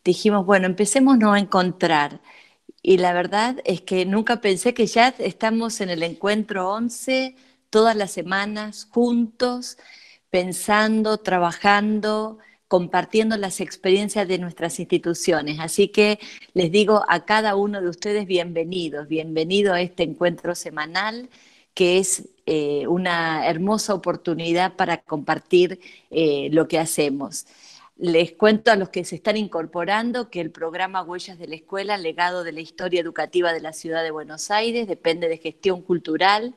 dijimos, bueno, empecémonos a encontrar. Y la verdad es que nunca pensé que ya estamos en el encuentro 11 todas las semanas, juntos, pensando, trabajando, compartiendo las experiencias de nuestras instituciones. Así que les digo a cada uno de ustedes bienvenidos, bienvenido a este encuentro semanal que es una hermosa oportunidad para compartir lo que hacemos. Les cuento a los que se están incorporando que el programa Huellas de la Escuela, Legado de la Historia Educativa de la Ciudad de Buenos Aires, depende de Gestión Cultural,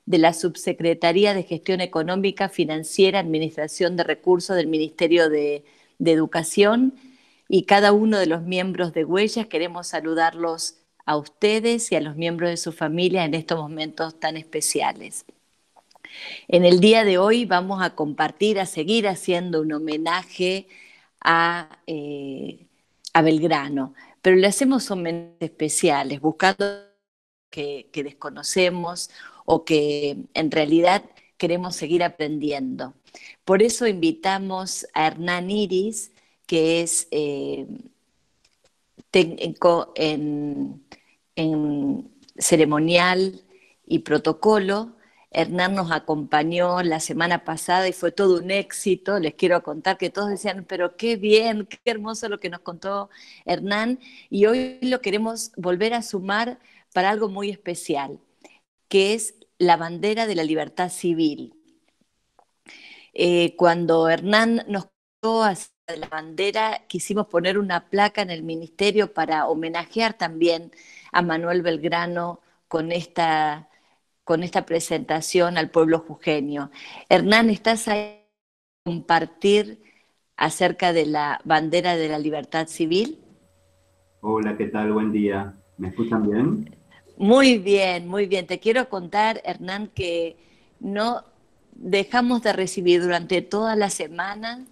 de la Subsecretaría de Gestión Económica, Financiera, Administración de Recursos del Ministerio de Educación, y cada uno de los miembros de Huellas queremos saludarlos a ustedes y a los miembros de su familia en estos momentos tan especiales. En el día de hoy vamos a compartir, a seguir haciendo un homenaje a Belgrano, pero le hacemos homenajes especiales, buscando que desconocemos o que en realidad queremos seguir aprendiendo. Por eso invitamos a Hernán Iris, que es técnico en ceremonial y protocolo. Hernán nos acompañó la semana pasada y fue todo un éxito. Les quiero contar que todos decían, pero qué bien, qué hermoso lo que nos contó Hernán. Y hoy lo queremos volver a sumar para algo muy especial, que es la bandera de la libertad civil. Cuando Hernán nos contó acerca de la bandera, quisimos poner una placa en el ministerio para homenajear también a Manuel Belgrano con esta presentación al pueblo jujeño. Hernán, ¿estás ahí para compartir acerca de la bandera de la libertad civil? Hola, ¿qué tal? Buen día. ¿Me escuchan bien? Muy bien, muy bien. Te quiero contar, Hernán, que no dejamos de recibir durante toda la semana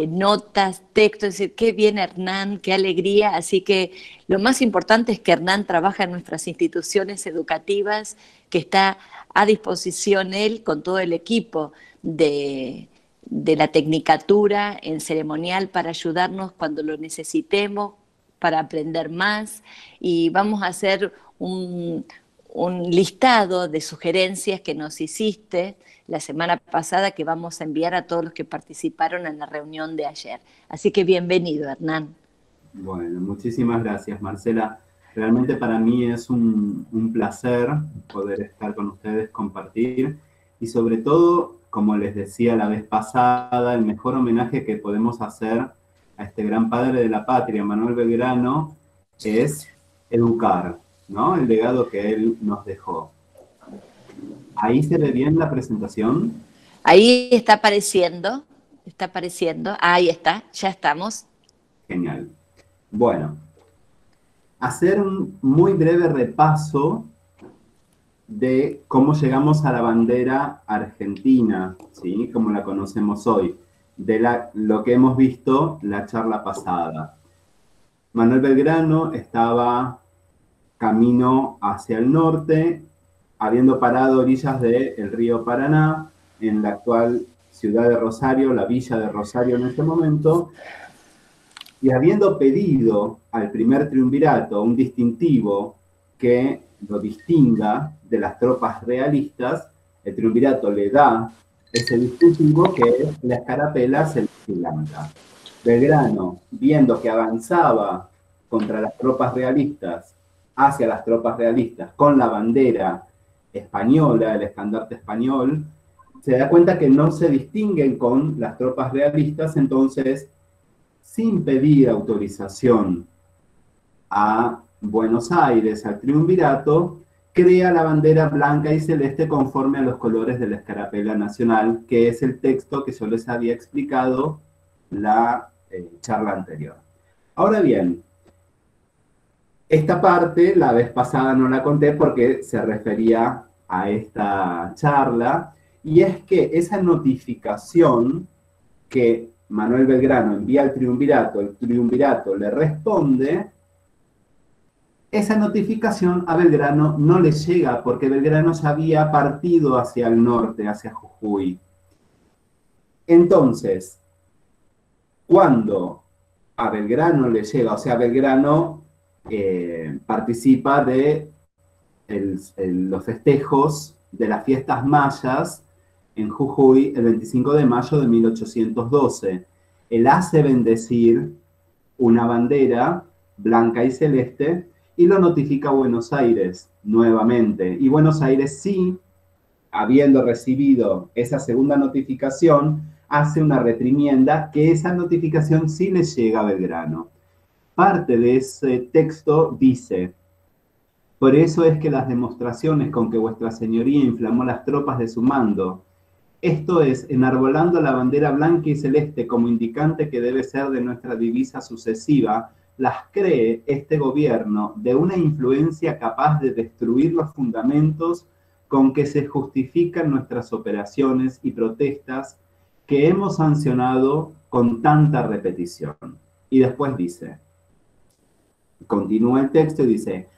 notas, textos, decir, qué bien Hernán, qué alegría. Así que lo más importante es que Hernán trabaja en nuestras instituciones educativas, que está a disposición él con todo el equipo de la tecnicatura en ceremonial para ayudarnos cuando lo necesitemos, para aprender más, y vamos a hacer un listado de sugerencias que nos hiciste la semana pasada que vamos a enviar a todos los que participaron en la reunión de ayer. Así que bienvenido, Hernán. Bueno, muchísimas gracias, Marcela. Realmente para mí es un placer poder estar con ustedes, compartir y sobre todo, como les decía la vez pasada, el mejor homenaje que podemos hacer a este gran padre de la patria, Manuel Belgrano, es educar, ¿no? El legado que él nos dejó. Ahí se ve bien la presentación. Ahí está apareciendo, ahí está, ya estamos. Genial. Bueno, hacer un muy breve repaso de cómo llegamos a la bandera argentina, ¿sí? Como la conocemos hoy, lo que hemos visto la charla pasada. Manuel Belgrano estaba camino hacia el norte, habiendo parado a orillas del río Paraná, en la actual ciudad de Rosario, la villa de Rosario en este momento, y habiendo pedido al primer triunvirato un distintivo que lo distinga de las tropas realistas, el triunvirato le da ese distintivo que es la escarapela celeste y blanca. Belgrano, viendo que avanzaba contra las tropas realistas, hacia las tropas realistas, con la bandera española, el estandarte español, se da cuenta que no se distinguen con las tropas realistas, entonces sin pedir autorización a Buenos Aires, al triunvirato, crea la bandera blanca y celeste conforme a los colores de la escarapela nacional, que es el texto que yo les había explicado la charla anterior. Ahora bien, esta parte la vez pasada no la conté porque se refería a esta charla, y es que esa notificación que Manuel Belgrano envía al triunvirato, el triunvirato le responde, esa notificación a Belgrano no le llega porque Belgrano ya había partido hacia el norte, hacia Jujuy. Entonces, cuando a Belgrano le llega, o sea, Belgrano participa de los festejos de las fiestas mayas en Jujuy el 25 de mayo de 1812. Él hace bendecir una bandera blanca y celeste y lo notifica a Buenos Aires nuevamente. Y Buenos Aires sí, habiendo recibido esa segunda notificación, hace una reprimienda que esa notificación sí le llega a Belgrano. Parte de ese texto dice: por eso es que las demostraciones con que vuestra señoría inflamó las tropas de su mando, esto es, enarbolando la bandera blanca y celeste como indicante que debe ser de nuestra divisa sucesiva, las cree este gobierno de una influencia capaz de destruir los fundamentos con que se justifican nuestras operaciones y protestas que hemos sancionado con tanta repetición. Y después dice, continúa el texto y dice: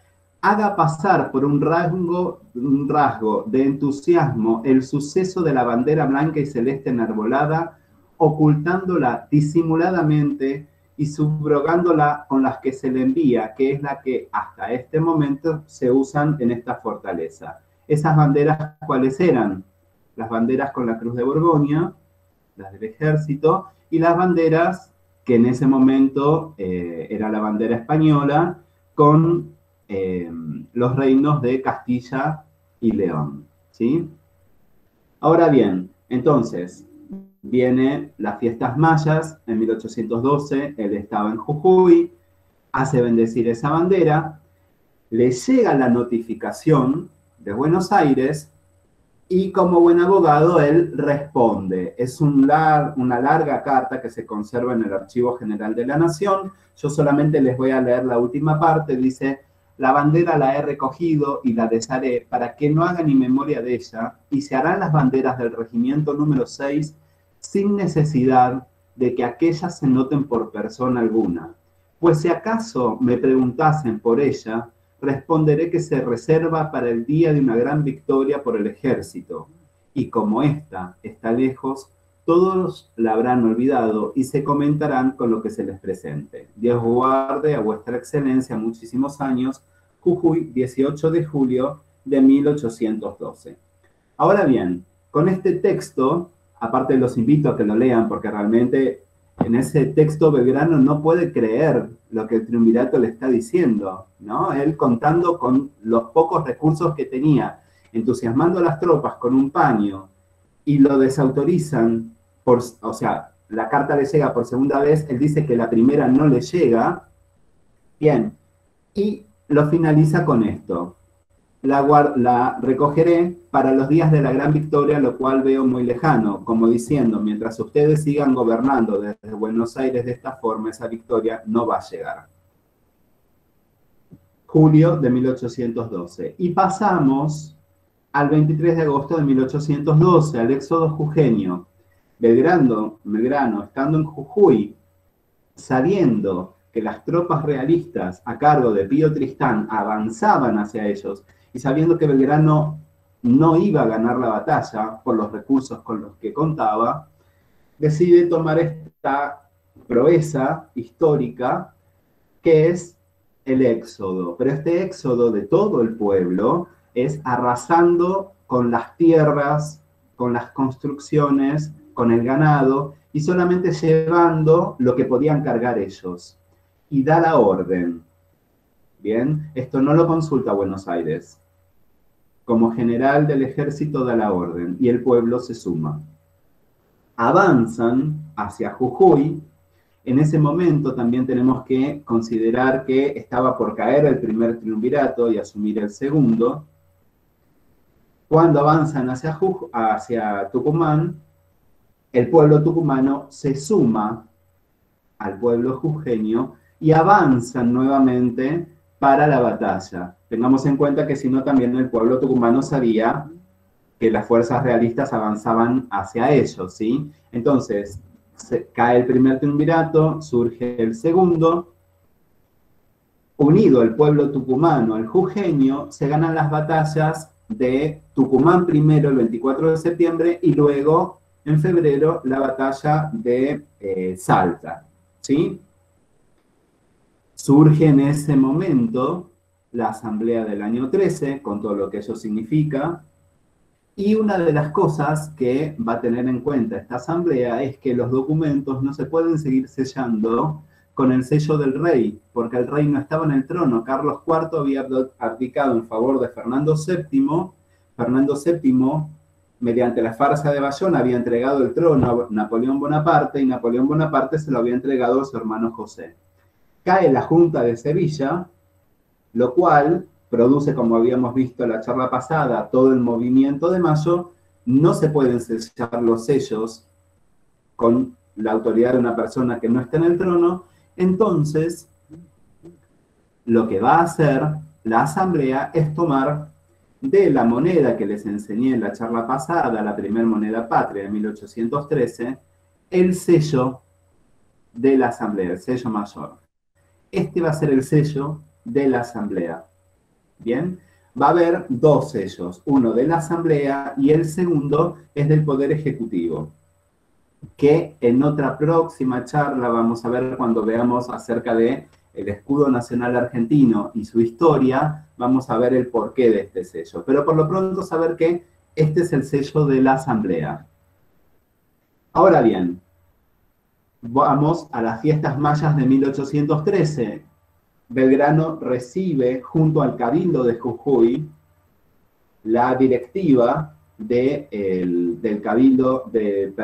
haga pasar por un rasgo de entusiasmo el suceso de la bandera blanca y celeste enarbolada, ocultándola disimuladamente y subrogándola con las que se le envía, que es la que hasta este momento se usan en esta fortaleza. Esas banderas, ¿cuáles eran? Las banderas con la Cruz de Borgoña, las del ejército, y las banderas que en ese momento era la bandera española con los reinos de Castilla y León, ¿sí? Ahora bien, entonces, vienen las fiestas mayas, en 1812, él estaba en Jujuy, hace bendecir esa bandera, le llega la notificación de Buenos Aires y como buen abogado él responde. Es una larga carta que se conserva en el Archivo General de la Nación. Yo solamente les voy a leer la última parte. Dice: la bandera la he recogido y la desharé para que no haga ni memoria de ella, y se harán las banderas del regimiento número 6 sin necesidad de que aquellas se noten por persona alguna. Pues si acaso me preguntasen por ella, responderé que se reserva para el día de una gran victoria por el ejército, y como ésta está lejos, todos la habrán olvidado y se comentarán con lo que se les presente. Dios guarde a vuestra excelencia muchísimos años. Jujuy, 18 de julio de 1812. Ahora bien, con este texto, aparte los invito a que lo lean porque realmente en ese texto Belgrano no puede creer lo que el triunvirato le está diciendo, ¿no? Él contando con los pocos recursos que tenía, entusiasmando a las tropas con un paño, y lo desautorizan, o sea, la carta le llega por segunda vez, él dice que la primera no le llega, bien, y lo finaliza con esto: la recogeré para los días de la gran victoria, lo cual veo muy lejano, como diciendo, mientras ustedes sigan gobernando desde Buenos Aires de esta forma, esa victoria no va a llegar. Julio de 1812. Y pasamos al 23 de agosto de 1812, al éxodo jujeño. Belgrano, estando en Jujuy, sabiendo que las tropas realistas a cargo de Pío Tristán avanzaban hacia ellos, y sabiendo que Belgrano no iba a ganar la batalla por los recursos con los que contaba, decide tomar esta proeza histórica que es el éxodo. Pero este éxodo de todo el pueblo es arrasando con las tierras, con las construcciones, con el ganado, y solamente llevando lo que podían cargar ellos. Y da la orden. Bien, esto no lo consulta Buenos Aires. Como general del ejército da la orden y el pueblo se suma. Avanzan hacia Jujuy. En ese momento también tenemos que considerar que estaba por caer el primer triunvirato y asumir el segundo. Cuando avanzan hacia Tucumán, el pueblo tucumano se suma al pueblo jujeño y avanzan nuevamente para la batalla. Tengamos en cuenta que si no, también el pueblo tucumano sabía que las fuerzas realistas avanzaban hacia ellos, ¿sí? Entonces, cae el primer triunvirato, surge el segundo. Unido el pueblo tucumano al jujeño, se ganan las batallas de Tucumán primero, el 24 de septiembre, y luego, en febrero, la batalla de Salta, ¿sí? Surge en ese momento la asamblea del año 13, con todo lo que eso significa, y una de las cosas que va a tener en cuenta esta asamblea es que los documentos no se pueden seguir sellando con el sello del rey, porque el rey no estaba en el trono. Carlos IV había abdicado en favor de Fernando VII. Fernando VII, mediante la farsa de Bayona, había entregado el trono a Napoleón Bonaparte, y Napoleón Bonaparte se lo había entregado a su hermano José. Cae la Junta de Sevilla, lo cual produce, como habíamos visto en la charla pasada, todo el movimiento de mayo. No se pueden sellar los sellos con la autoridad de una persona que no está en el trono. Entonces, lo que va a hacer la asamblea es tomar de la moneda que les enseñé en la charla pasada, la primera moneda patria de 1813, el sello de la asamblea, el sello mayor. Este va a ser el sello de la asamblea. Bien, va a haber dos sellos, uno de la asamblea y el segundo es del Poder Ejecutivo, que en otra próxima charla vamos a ver cuando veamos acerca de el escudo nacional argentino y su historia, vamos a ver el porqué de este sello. Pero por lo pronto saber que este es el sello de la asamblea. Ahora bien, vamos a las fiestas mayas de 1813. Belgrano recibe junto al Cabildo de Jujuy la directiva del Cabildo, del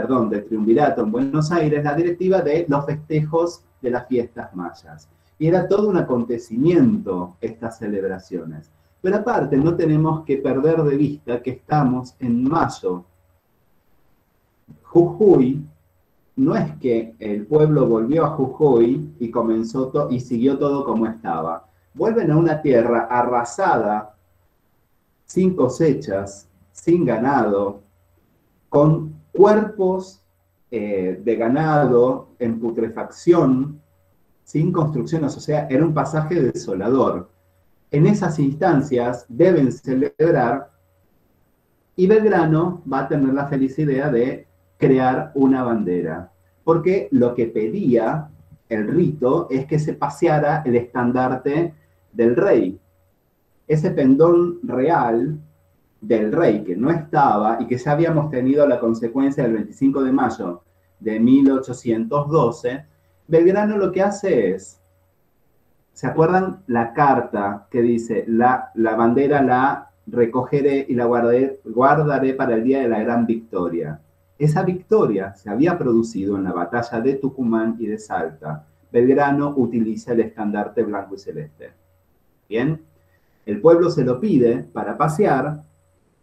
Triunvirato en Buenos Aires, la directiva de los festejos de las fiestas mayas. Y era todo un acontecimiento estas celebraciones. Pero aparte, no tenemos que perder de vista que estamos en mayo. Jujuy, no es que el pueblo volvió a Jujuy y comenzó y siguió todo como estaba. Vuelven a una tierra arrasada, sin cosechas, sin ganado, con cuerpos de ganado en putrefacción, sin construcciones, o sea, era un pasaje desolador. En esas instancias deben celebrar, y Belgrano va a tener la feliz idea de crear una bandera, porque lo que pedía el rito es que se paseara el estandarte del rey. Ese pendón real del rey que no estaba y que ya habíamos tenido la consecuencia del 25 de mayo de 1812, Belgrano lo que hace es, ¿se acuerdan la carta que dice, la bandera la recogeré y la guardaré para el día de la gran victoria? Esa victoria se había producido en la batalla de Tucumán y de Salta. Belgrano utiliza el estandarte blanco y celeste. Bien, el pueblo se lo pide para pasear,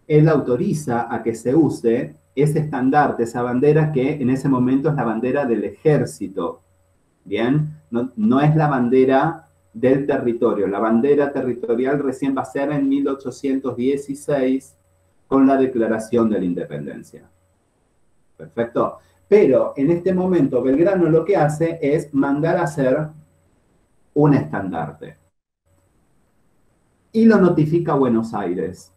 él autoriza a que se use ese estandarte, esa bandera que en ese momento es la bandera del ejército. Bien, no es la bandera del territorio. La bandera territorial recién va a ser en 1816 con la Declaración de la Independencia. Perfecto. Pero en este momento Belgrano lo que hace es mandar a hacer un estandarte. Y lo notifica a Buenos Aires.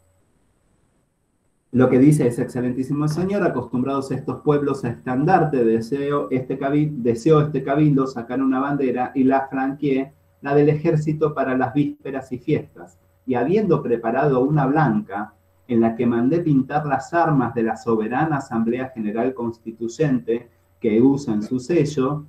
Lo que dice es, excelentísimo señor, acostumbrados estos pueblos a estandarte, deseo este cabildo sacar una bandera y la franqueé, la del ejército para las vísperas y fiestas. Y habiendo preparado una blanca, en la que mandé pintar las armas de la soberana Asamblea General Constituyente que usa en su sello,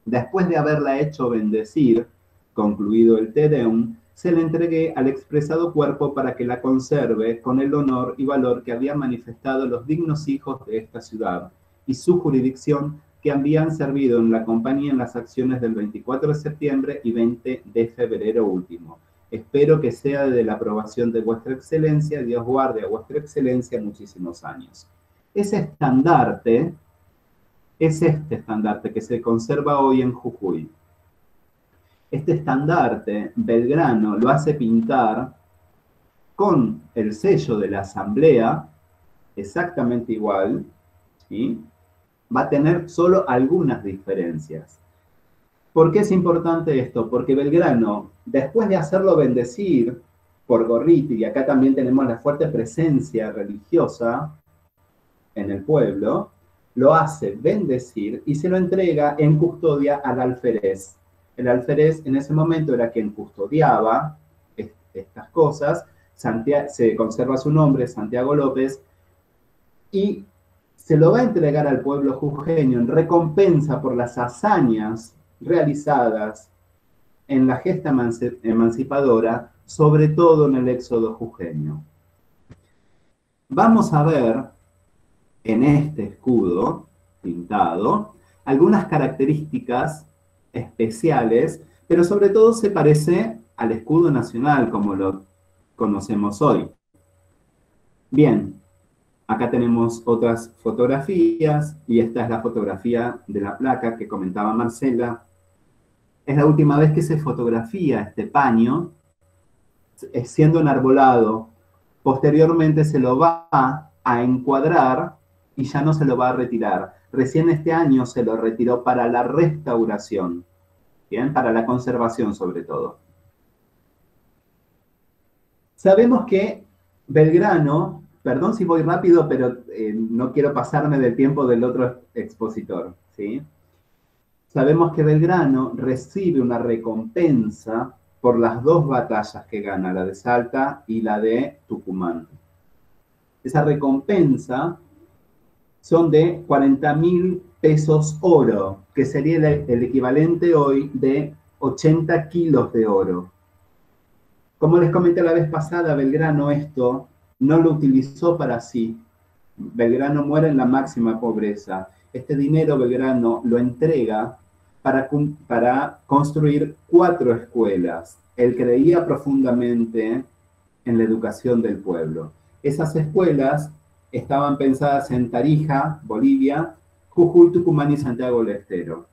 después de haberla hecho bendecir, concluido el Te Deum, se le entregué al expresado cuerpo para que la conserve con el honor y valor que habían manifestado los dignos hijos de esta ciudad y su jurisdicción que habían servido en la compañía en las acciones del 24 de septiembre y 20 de febrero último. Espero que sea de la aprobación de vuestra excelencia, Dios guarde a vuestra excelencia muchísimos años. Ese estandarte es este estandarte que se conserva hoy en Jujuy. Este estandarte, Belgrano lo hace pintar con el sello de la asamblea, exactamente igual, ¿sí? Va a tener solo algunas diferencias. ¿Por qué es importante esto? Porque Belgrano, después de hacerlo bendecir por Gorriti, y acá también tenemos la fuerte presencia religiosa en el pueblo, lo hace bendecir y se lo entrega en custodia al alférez. El alférez en ese momento era quien custodiaba estas cosas. Se conserva su nombre, Santiago López, y se lo va a entregar al pueblo jujeño en recompensa por las hazañas realizadas en la gesta emancipadora, sobre todo en el éxodo jujeño. Vamos a ver en este escudo pintado algunas características especiales, pero sobre todo se parece al escudo nacional como lo conocemos hoy. Bien, acá tenemos otras fotografías y esta es la fotografía de la placa que comentaba Marcela. Es la última vez que se fotografía este paño siendo enarbolado. Posteriormente se lo va a encuadrar y ya no se lo va a retirar. Recién este año se lo retiró para la restauración, ¿bien? Para la conservación sobre todo. Sabemos que Belgrano, perdón si voy rápido, pero no quiero pasarme del tiempo del otro expositor, ¿sí? Sabemos que Belgrano recibe una recompensa por las dos batallas que gana, la de Salta y la de Tucumán. Esa recompensa son de 40.000 pesos oro, que sería el equivalente hoy de 80 kilos de oro. Como les comenté la vez pasada, Belgrano esto no lo utilizó para sí. Belgrano muere en la máxima pobreza. Este dinero Belgrano lo entrega para construir 4 escuelas. Él creía profundamente en la educación del pueblo. Esas escuelas estaban pensadas en Tarija, Bolivia, Jujuy, Tucumán y Santiago del Estero.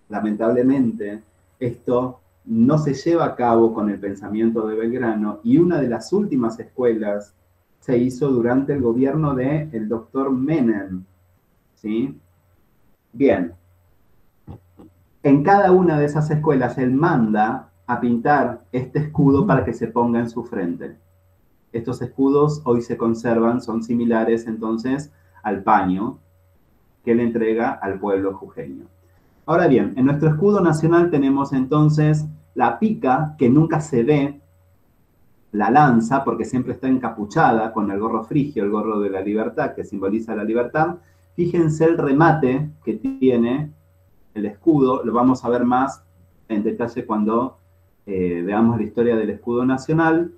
Lamentablemente, esto no se lleva a cabo con el pensamiento de Belgrano y una de las últimas escuelas se hizo durante el gobierno del doctor Menem, ¿sí? Bien. En cada una de esas escuelas él manda a pintar este escudo para que se ponga en su frente. Estos escudos hoy se conservan, son similares entonces al paño que le entrega al pueblo jujeño. Ahora bien, en nuestro escudo nacional tenemos entonces la pica, que nunca se ve, la lanza, porque siempre está encapuchada con el gorro frigio, el gorro de la libertad, que simboliza la libertad. Fíjense el remate que tiene el escudo, lo vamos a ver más en detalle cuando veamos la historia del escudo nacional.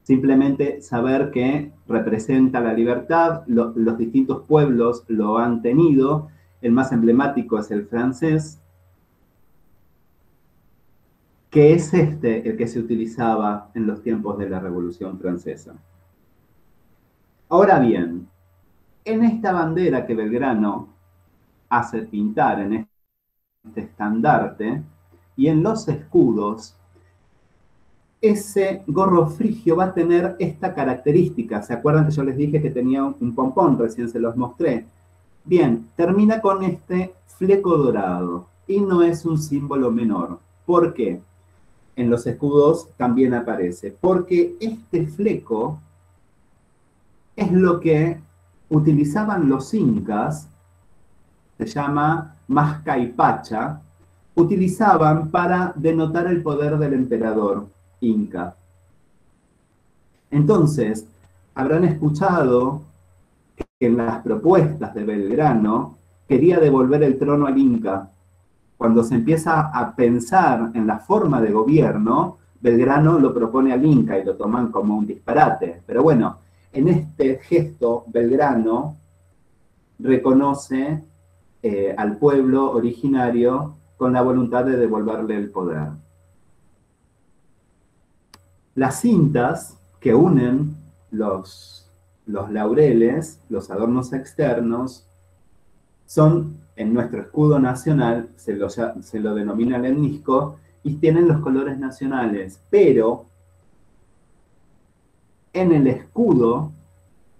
Simplemente saber que representa la libertad, los distintos pueblos lo han tenido, el más emblemático es el francés, que es el que se utilizaba en los tiempos de la Revolución Francesa. Ahora bien, en esta bandera que Belgrano hace pintar en este estandarte y en los escudos, ese gorro frigio va a tener esta característica. ¿Se acuerdan que yo les dije que tenía un pompón? Recién se los mostré. Bien, termina con este fleco dorado y no es un símbolo menor. ¿Por qué? En los escudos también aparece. Porque este fleco es lo que utilizaban los incas, se llama mascaipacha, utilizaban para denotar el poder del emperador inca. Entonces, habrán escuchado que en las propuestas de Belgrano quería devolver el trono al inca. Cuando se empieza a pensar en la forma de gobierno, Belgrano lo propone al inca y lo toman como un disparate. Pero bueno, en este gesto Belgrano reconoce al pueblo originario con la voluntad de devolverle el poder. Las cintas que unen los laureles, los adornos externos, son, en nuestro escudo nacional, se lo denomina el ennisco, y tienen los colores nacionales, pero en el escudo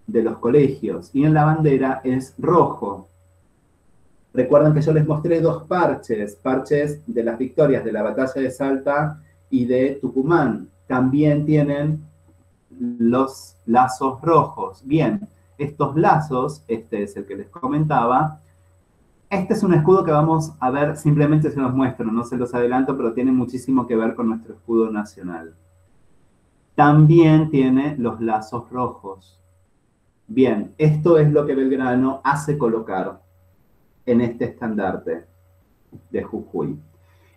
de los colegios y en la bandera es rojo. Recuerdan que yo les mostré 2 parches de las victorias de la batalla de Salta y de Tucumán. También tienen los lazos rojos. Bien, estos lazos, este es el que les comentaba, Este es un escudo que vamos a ver, simplemente se los muestro, no se los adelanto, pero tiene muchísimo que ver con nuestro escudo nacional. También tiene los lazos rojos. Bien, esto es lo que Belgrano hace colocar en este estandarte de Jujuy.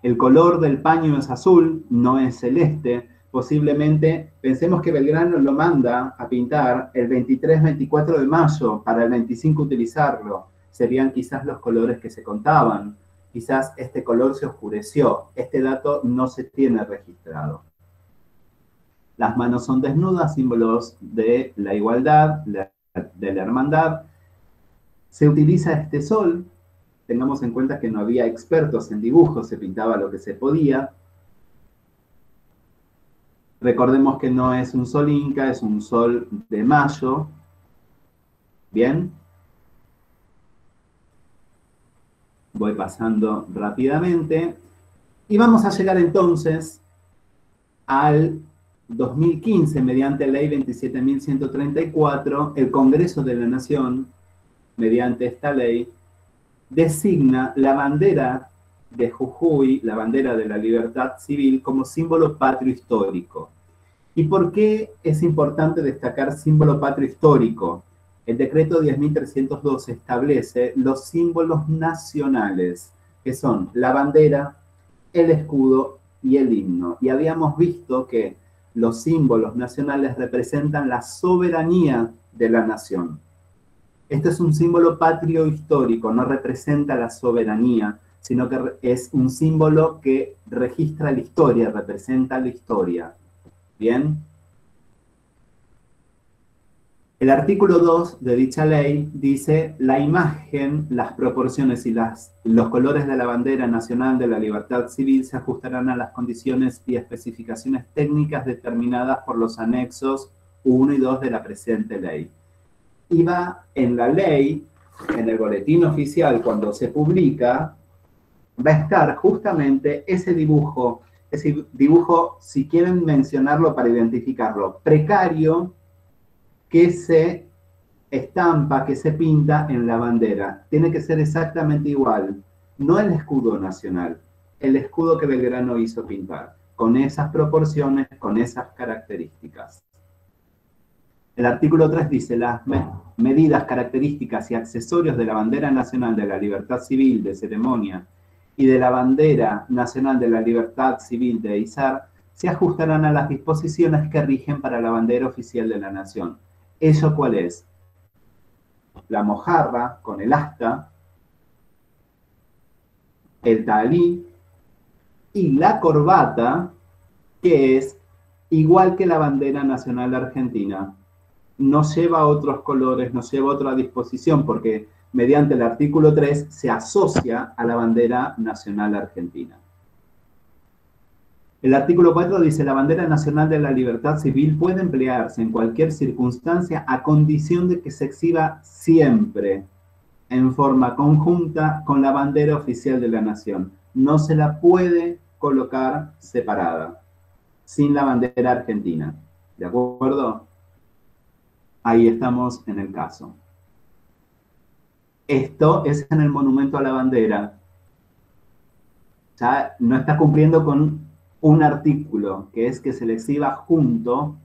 El color del paño es azul, no es celeste. Posiblemente, pensemos que Belgrano lo manda a pintar el 23-24 de mayo, para el 25 utilizarlo. Serían quizás los colores que se contaban. Quizás este color se oscureció. Este dato no se tiene registrado. Las manos son desnudas, símbolos de la igualdad, de la hermandad. Se utiliza este sol. Tengamos en cuenta que no había expertos en dibujos, se pintaba lo que se podía. Recordemos que no es un sol inca, es un sol de mayo. Bien. Voy pasando rápidamente. Y vamos a llegar entonces al 2015, mediante ley 27.134, el Congreso de la Nación, mediante esta ley, designa la bandera de Jujuy, la bandera de la libertad civil, como símbolo patrio histórico. ¿Y por qué es importante destacar símbolo patrio histórico? El decreto 10.302 establece los símbolos nacionales, que son la bandera, el escudo y el himno. Y habíamos visto que los símbolos nacionales representan la soberanía de la nación. Este es un símbolo patrio histórico, no representa la soberanía, sino que es un símbolo que registra la historia, representa la historia. ¿Bien? El artículo 2 de dicha ley dice: la imagen, las proporciones y los colores de la bandera nacional de la libertad civil se ajustarán a las condiciones y especificaciones técnicas determinadas por los anexos 1 y 2 de la presente ley. Y va en la ley, en el boletín oficial, cuando se publica, va a estar justamente ese dibujo, si quieren mencionarlo para identificarlo, precario, que se estampa, que se pinta en la bandera. Tiene que ser exactamente igual, no el escudo nacional, el escudo que Belgrano hizo pintar, con esas proporciones, con esas características. El artículo 3 dice: las medidas, características y accesorios de la bandera nacional de la libertad civil de ceremonia y de la bandera nacional de la libertad civil de izar se ajustarán a las disposiciones que rigen para la bandera oficial de la nación. ¿Eso cuál es? La mojarra con el asta, el tahalí y la corbata, que es igual que la bandera nacional argentina. No lleva otros colores, no lleva otra disposición, porque mediante el artículo 3 se asocia a la bandera nacional argentina. El artículo 4 dice: la bandera nacional de la libertad civil puede emplearse en cualquier circunstancia a condición de que se exhiba siempre en forma conjunta con la bandera oficial de la nación. No se la puede colocar separada, sin la bandera argentina. ¿De acuerdo? Ahí estamos en el caso. Esto es en el monumento a la bandera. Ya no está cumpliendo con un artículo, que es que se le exhiba junto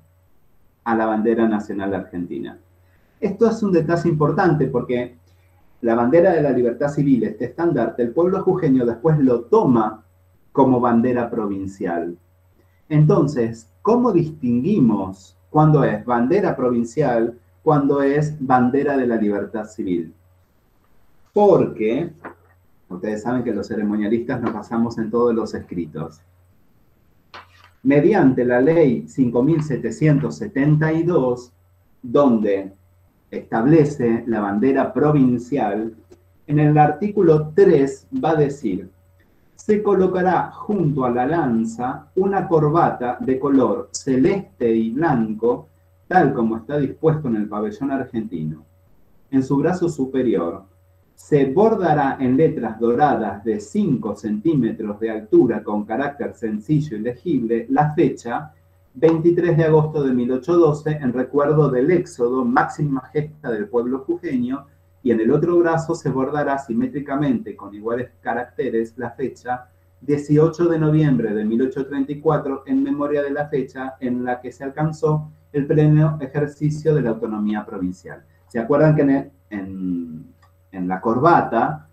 a la bandera nacional argentina. Esto es un detalle importante porque la bandera de la libertad civil, este estandarte, el pueblo jujeño después lo toma como bandera provincial. Entonces, ¿cómo distinguimos cuándo es bandera provincial, cuándo es bandera de la libertad civil? Porque ustedes saben que los ceremonialistas nos basamos en todos los escritos. Mediante la ley 5.772, donde establece la bandera provincial, en el artículo 3 va a decir: se colocará junto a la lanza una corbata de color celeste y blanco, tal como está dispuesto en el pabellón argentino. En su brazo superior se bordará en letras doradas de 5 centímetros de altura con carácter sencillo y legible la fecha 23 de agosto de 1812 en recuerdo del éxodo, máxima gesta del pueblo jujeño, y en el otro brazo se bordará simétricamente con iguales caracteres la fecha 18 de noviembre de 1834 en memoria de la fecha en la que se alcanzó el pleno ejercicio de la autonomía provincial. ¿Se acuerdan que en la corbata,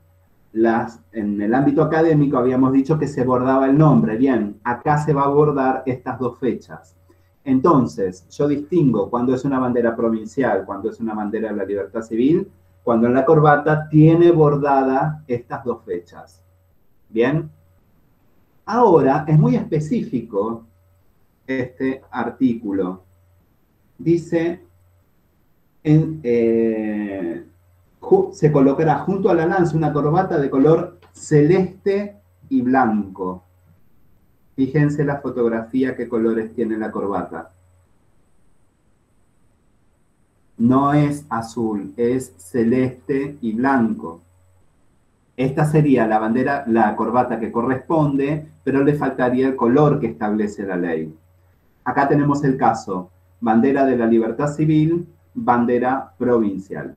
en el ámbito académico habíamos dicho que se bordaba el nombre? Bien, acá se va a bordar estas dos fechas. Entonces, yo distingo cuando es una bandera provincial, cuando es una bandera de la libertad civil, cuando en la corbata tiene bordada estas dos fechas. Bien. Ahora, es muy específico este artículo. Dice, se colocará junto a la lanza una corbata de color celeste y blanco. Fíjense la fotografía, qué colores tiene la corbata. No es azul, es celeste y blanco. Esta sería la bandera, la corbata que corresponde, pero le faltaría el color que establece la ley. Acá tenemos el caso, bandera de la libertad civil, bandera provincial.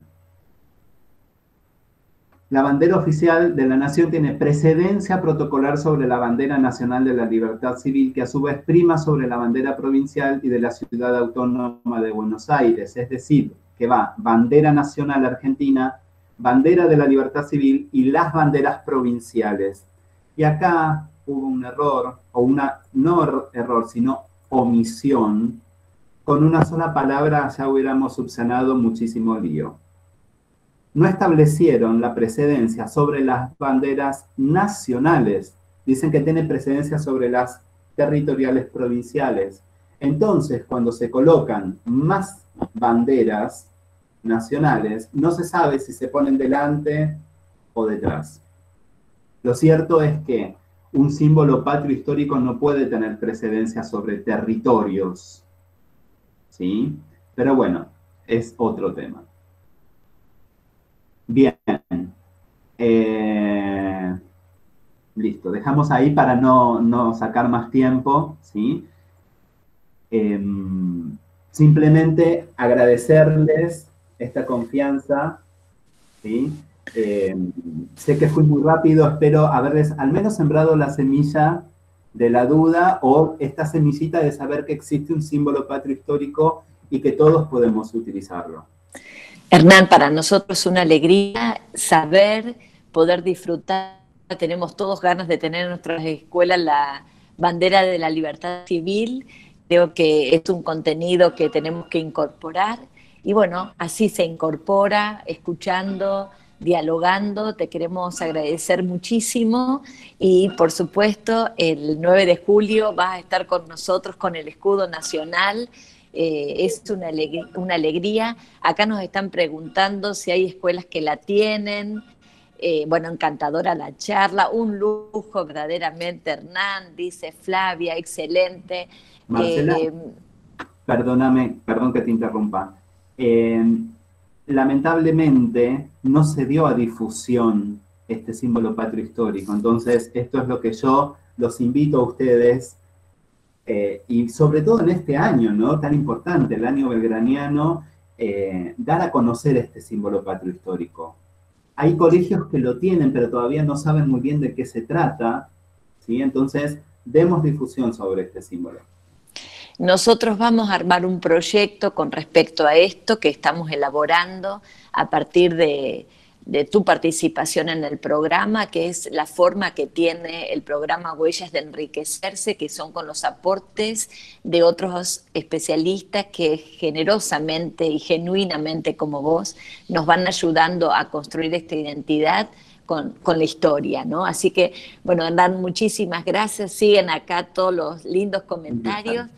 La bandera oficial de la nación tiene precedencia protocolar sobre la bandera nacional de la libertad civil, que a su vez prima sobre la bandera provincial y de la ciudad autónoma de Buenos Aires. Es decir, que va bandera nacional argentina, bandera de la libertad civil y las banderas provinciales. Y acá hubo un error, o no error, sino omisión. Con una sola palabra ya hubiéramos subsanado muchísimo lío. No establecieron la precedencia sobre las banderas nacionales. Dicen que tiene precedencia sobre las territoriales provinciales. Entonces, cuando se colocan más banderas nacionales, no se sabe si se ponen delante o detrás. Lo cierto es que un símbolo patrio histórico no puede tener precedencia sobre territorios, ¿sí? Pero bueno, es otro tema. Bien. Listo, dejamos ahí para no sacar más tiempo, ¿sí? Simplemente agradecerles esta confianza, ¿sí? Sé que fui muy rápido, espero haberles al menos sembrado la semilla de la duda o esta semillita de saber que existe un símbolo patrio histórico y que todos podemos utilizarlo. Hernán, para nosotros es una alegría saber, poder disfrutar. Tenemos todos ganas de tener en nuestras escuelas la bandera de la libertad civil. Creo que es un contenido que tenemos que incorporar. Y bueno, así se incorpora, escuchando, dialogando. Te queremos agradecer muchísimo. Y por supuesto, el 9 de julio vas a estar con nosotros con el escudo nacional. Es una alegría. Acá nos están preguntando si hay escuelas que la tienen. Bueno, encantadora la charla, un lujo verdaderamente, Hernán, dice Flavia, excelente. Marcela, perdóname, perdón que te interrumpa. Lamentablemente no se dio a difusión este símbolo patrio histórico, entonces esto es lo que yo los invito a ustedes, y sobre todo en este año, ¿no? Tan importante, el año belgraniano, dar a conocer este símbolo patrio histórico. Hay colegios que lo tienen, pero todavía no saben muy bien de qué se trata, ¿sí? Entonces, demos difusión sobre este símbolo. Nosotros vamos a armar un proyecto con respecto a esto que estamos elaborando a partir de tu participación en el programa, que es la forma que tiene el programa Huellas de Enriquecerse, que son con los aportes de otros especialistas que generosamente y genuinamente como vos nos van ayudando a construir esta identidad con la historia, ¿no? Así que, bueno, Dan, muchísimas gracias. Siguen acá todos los lindos comentarios.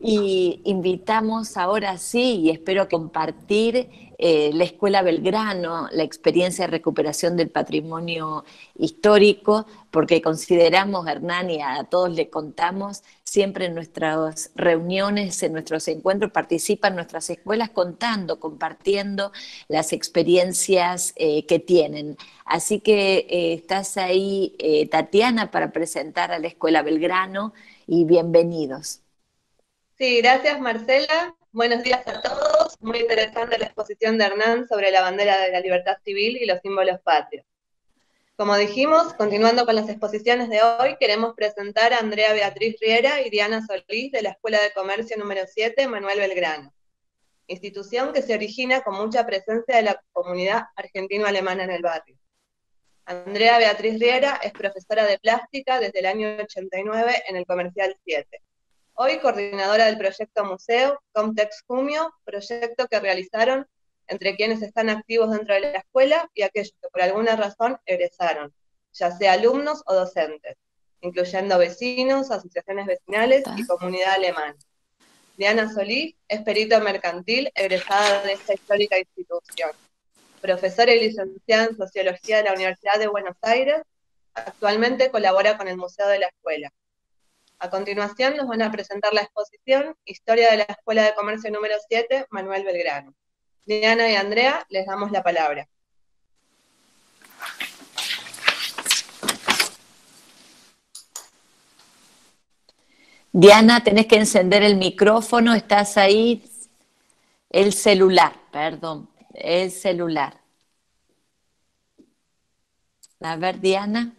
Y invitamos ahora sí, y espero compartir la Escuela Belgrano, la experiencia de recuperación del patrimonio histórico, porque consideramos, Hernán, y a todos le contamos, siempre en nuestras reuniones, en nuestros encuentros, participan nuestras escuelas contando, compartiendo las experiencias que tienen. Así que estás ahí, Tatiana, para presentar a la Escuela Belgrano, y bienvenidos. Sí, gracias Marcela. Buenos días a todos. Muy interesante la exposición de Hernán sobre la bandera de la libertad civil y los símbolos patrios. Como dijimos, continuando con las exposiciones de hoy, queremos presentar a Andrea Beatriz Riera y Diana Solís de la Escuela de Comercio número 7, Manuel Belgrano, institución que se origina con mucha presencia de la comunidad argentino-alemana en el barrio. Andrea Beatriz Riera es profesora de plástica desde el año 89 en el Comercial 7. Hoy coordinadora del proyecto Museo Comtex Jumio, proyecto que realizaron entre quienes están activos dentro de la escuela y aquellos que por alguna razón egresaron, ya sea alumnos o docentes, incluyendo vecinos, asociaciones vecinales y comunidad alemana. Diana Solís es perito mercantil egresada de esta histórica institución, profesora y licenciada en Sociología de la Universidad de Buenos Aires. Actualmente colabora con el Museo de la Escuela. A continuación nos van a presentar la exposición Historia de la Escuela de Comercio número 7, Manuel Belgrano. Diana y Andrea, les damos la palabra. Diana, tenés que encender el micrófono, estás ahí. El celular, perdón, el celular. A ver, Diana.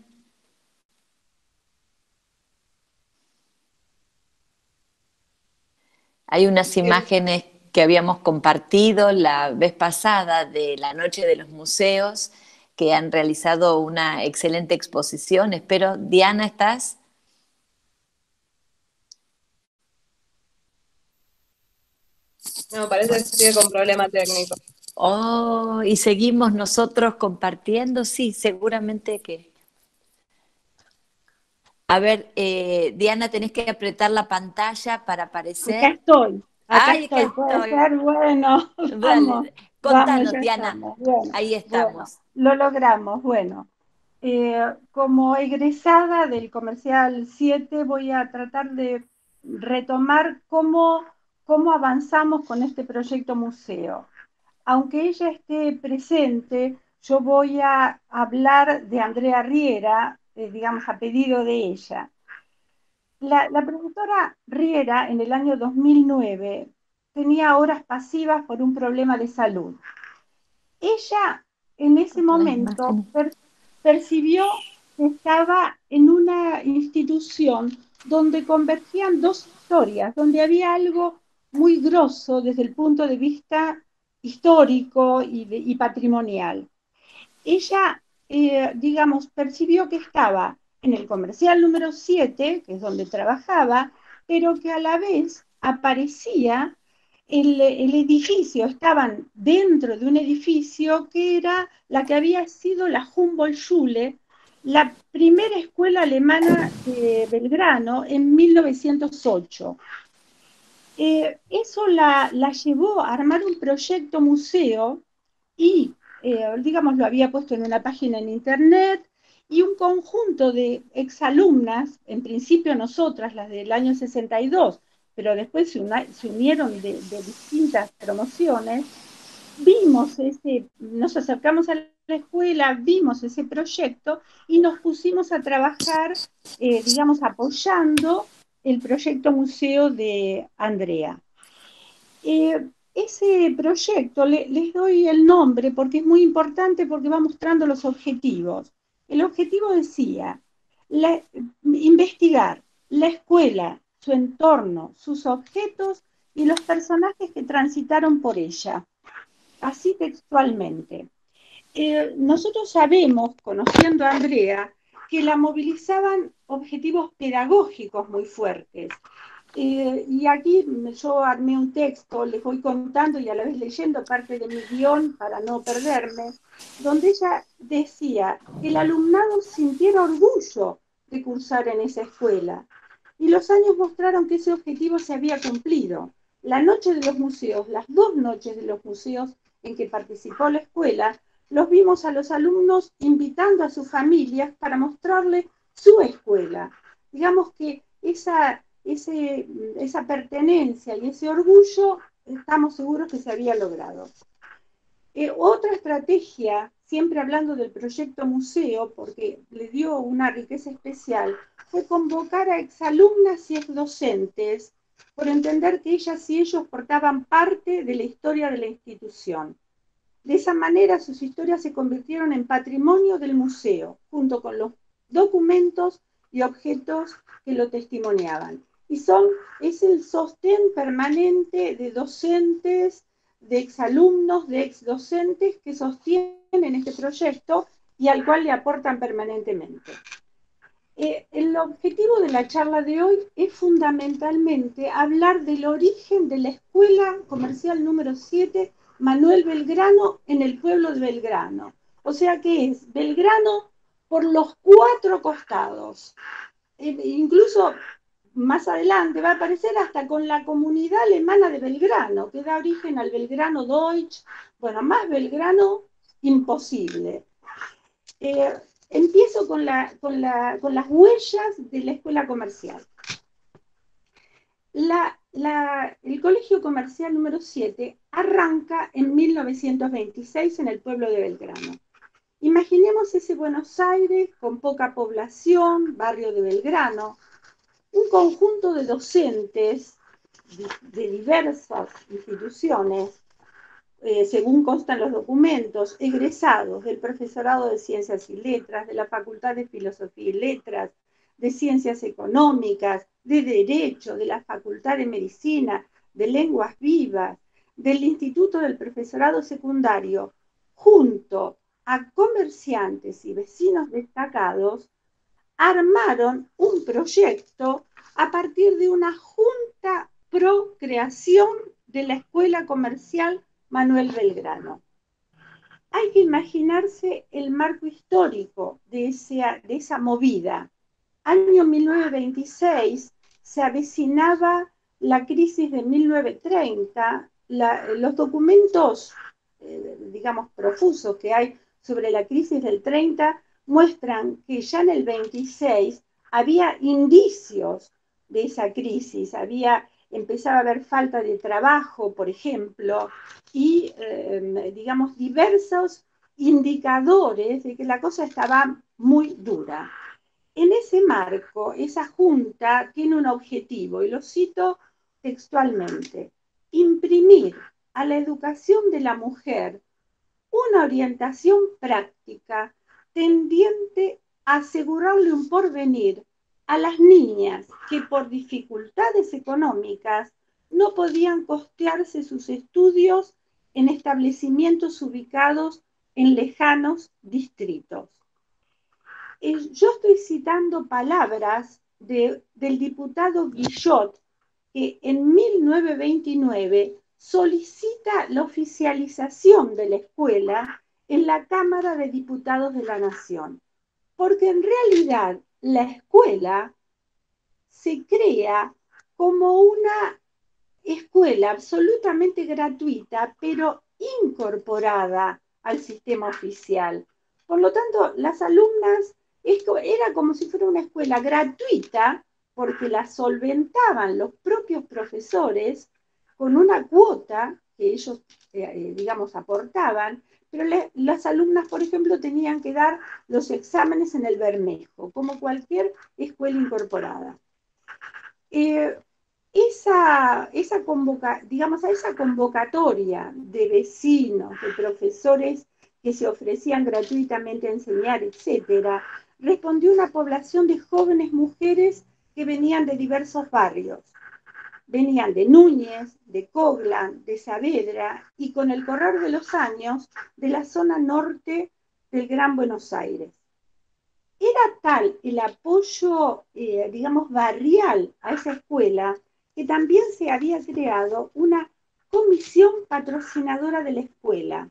Hay unas imágenes que habíamos compartido la vez pasada de la Noche de los Museos, que han realizado una excelente exposición. Espero, Diana, ¿estás? No, parece que sigue con problema técnico. Oh, y seguimos nosotros compartiendo, sí, seguramente que. A ver, Diana, tenés que apretar la pantalla para aparecer. Acá Ay, acá estoy, puede estoy. ser, bueno, vamos, Dale, vamos, contanos, ya Diana. estamos, bueno, Ahí bueno, estamos. lo logramos, bueno. Como egresada del Comercial 7 voy a tratar de retomar cómo avanzamos con este proyecto museo. Aunque ella esté presente, yo voy a hablar de Andrea Riera, digamos, a pedido de ella. La profesora Riera en el año 2009 tenía horas pasivas por un problema de salud. Ella en ese momento percibió que estaba en una institución donde convergían dos historias, donde había algo muy grosso desde el punto de vista histórico y patrimonial. Ella, digamos, percibió que estaba en el Comercial número 7, que es donde trabajaba, pero que a la vez aparecía el edificio, estaban dentro de un edificio que era la que había sido la Humboldt-Schule, la primera escuela alemana de Belgrano en 1908. Eso la llevó a armar un proyecto museo y, digamos, lo había puesto en una página en internet y un conjunto de exalumnas, en principio nosotras, las del año 62, pero después se unieron de distintas promociones, nos acercamos a la escuela, vimos ese proyecto y nos pusimos a trabajar, digamos, apoyando el proyecto museo de Andrea. Ese proyecto, les doy el nombre porque es muy importante porque va mostrando los objetivos. El objetivo decía investigar la escuela, su entorno, sus objetos y los personajes que transitaron por ella, así textualmente. Nosotros sabemos, conociendo a Andrea, que la movilizaban objetivos pedagógicos muy fuertes. Y aquí yo armé un texto, les voy contando y a la vez leyendo parte de mi guión para no perderme, donde ella decía que el alumnado sintiera orgullo de cursar en esa escuela. Y los años mostraron que ese objetivo se había cumplido. La noche de los museos, las dos noches de los museos en que participó la escuela, los vimos a los alumnos invitando a sus familias para mostrarles su escuela. Digamos que esa pertenencia y ese orgullo, estamos seguros que se había logrado. Otra estrategia, siempre hablando del proyecto museo, porque le dio una riqueza especial, fue convocar a exalumnas y exdocentes por entender que ellas y ellos portaban parte de la historia de la institución. De esa manera, sus historias se convirtieron en patrimonio del museo, junto con los documentos y objetos que lo testimoniaban. Y es el sostén permanente de docentes, de exalumnos, de exdocentes que sostienen este proyecto y al cual le aportan permanentemente. El objetivo de la charla de hoy es fundamentalmente hablar del origen de la Escuela Comercial número 7 Manuel Belgrano en el pueblo de Belgrano. O sea que es Belgrano por los 4 costados. Incluso más adelante va a aparecer hasta con la comunidad alemana de Belgrano, que da origen al Belgrano Deutsch. Bueno, más Belgrano imposible. Empiezo con las huellas de la escuela comercial. El Colegio Comercial número 7 arranca en 1926 en el pueblo de Belgrano. Imaginemos ese Buenos Aires con poca población, barrio de Belgrano, un conjunto de docentes de diversas instituciones, según constan los documentos, egresados del Profesorado de Ciencias y Letras, de la Facultad de Filosofía y Letras, de Ciencias Económicas, de Derecho, de la Facultad de Medicina, de Lenguas Vivas, del Instituto del Profesorado Secundario, junto a comerciantes y vecinos destacados, armaron un proyecto a partir de una junta pro creación de la Escuela Comercial Manuel Belgrano. Hay que imaginarse el marco histórico de esa movida. Año 1926, se avecinaba la crisis de 1930, los documentos, digamos, profusos que hay sobre la crisis del 30 muestran que ya en el 26 había indicios de esa crisis, empezaba a haber falta de trabajo, por ejemplo, y, digamos, diversos indicadores de que la cosa estaba muy dura. En ese marco, esa junta tiene un objetivo, y lo cito textualmente: imprimir a la educación de la mujer una orientación práctica tendiente a asegurarle un porvenir a las niñas que por dificultades económicas no podían costearse sus estudios en establecimientos ubicados en lejanos distritos. Yo estoy citando palabras del diputado Guillot, que en 1929 solicita la oficialización de la escuela en la Cámara de Diputados de la Nación, porque en realidad la escuela se crea como una escuela absolutamente gratuita, pero incorporada al sistema oficial. Por lo tanto, las alumnas, era como si fuera una escuela gratuita, porque la solventaban los propios profesores con una cuota que ellos, digamos, aportaban, pero las alumnas, por ejemplo, tenían que dar los exámenes en el Bermejo, como cualquier escuela incorporada. A esa convocatoria de vecinos, de profesores que se ofrecían gratuitamente a enseñar, etc., respondió una población de jóvenes mujeres que venían de diversos barrios. Venían de Núñez, de Coglan, de Saavedra y, con el correr de los años, de la zona norte del Gran Buenos Aires. Era tal el apoyo, digamos, barrial a esa escuela, que también se había creado una comisión patrocinadora de la escuela.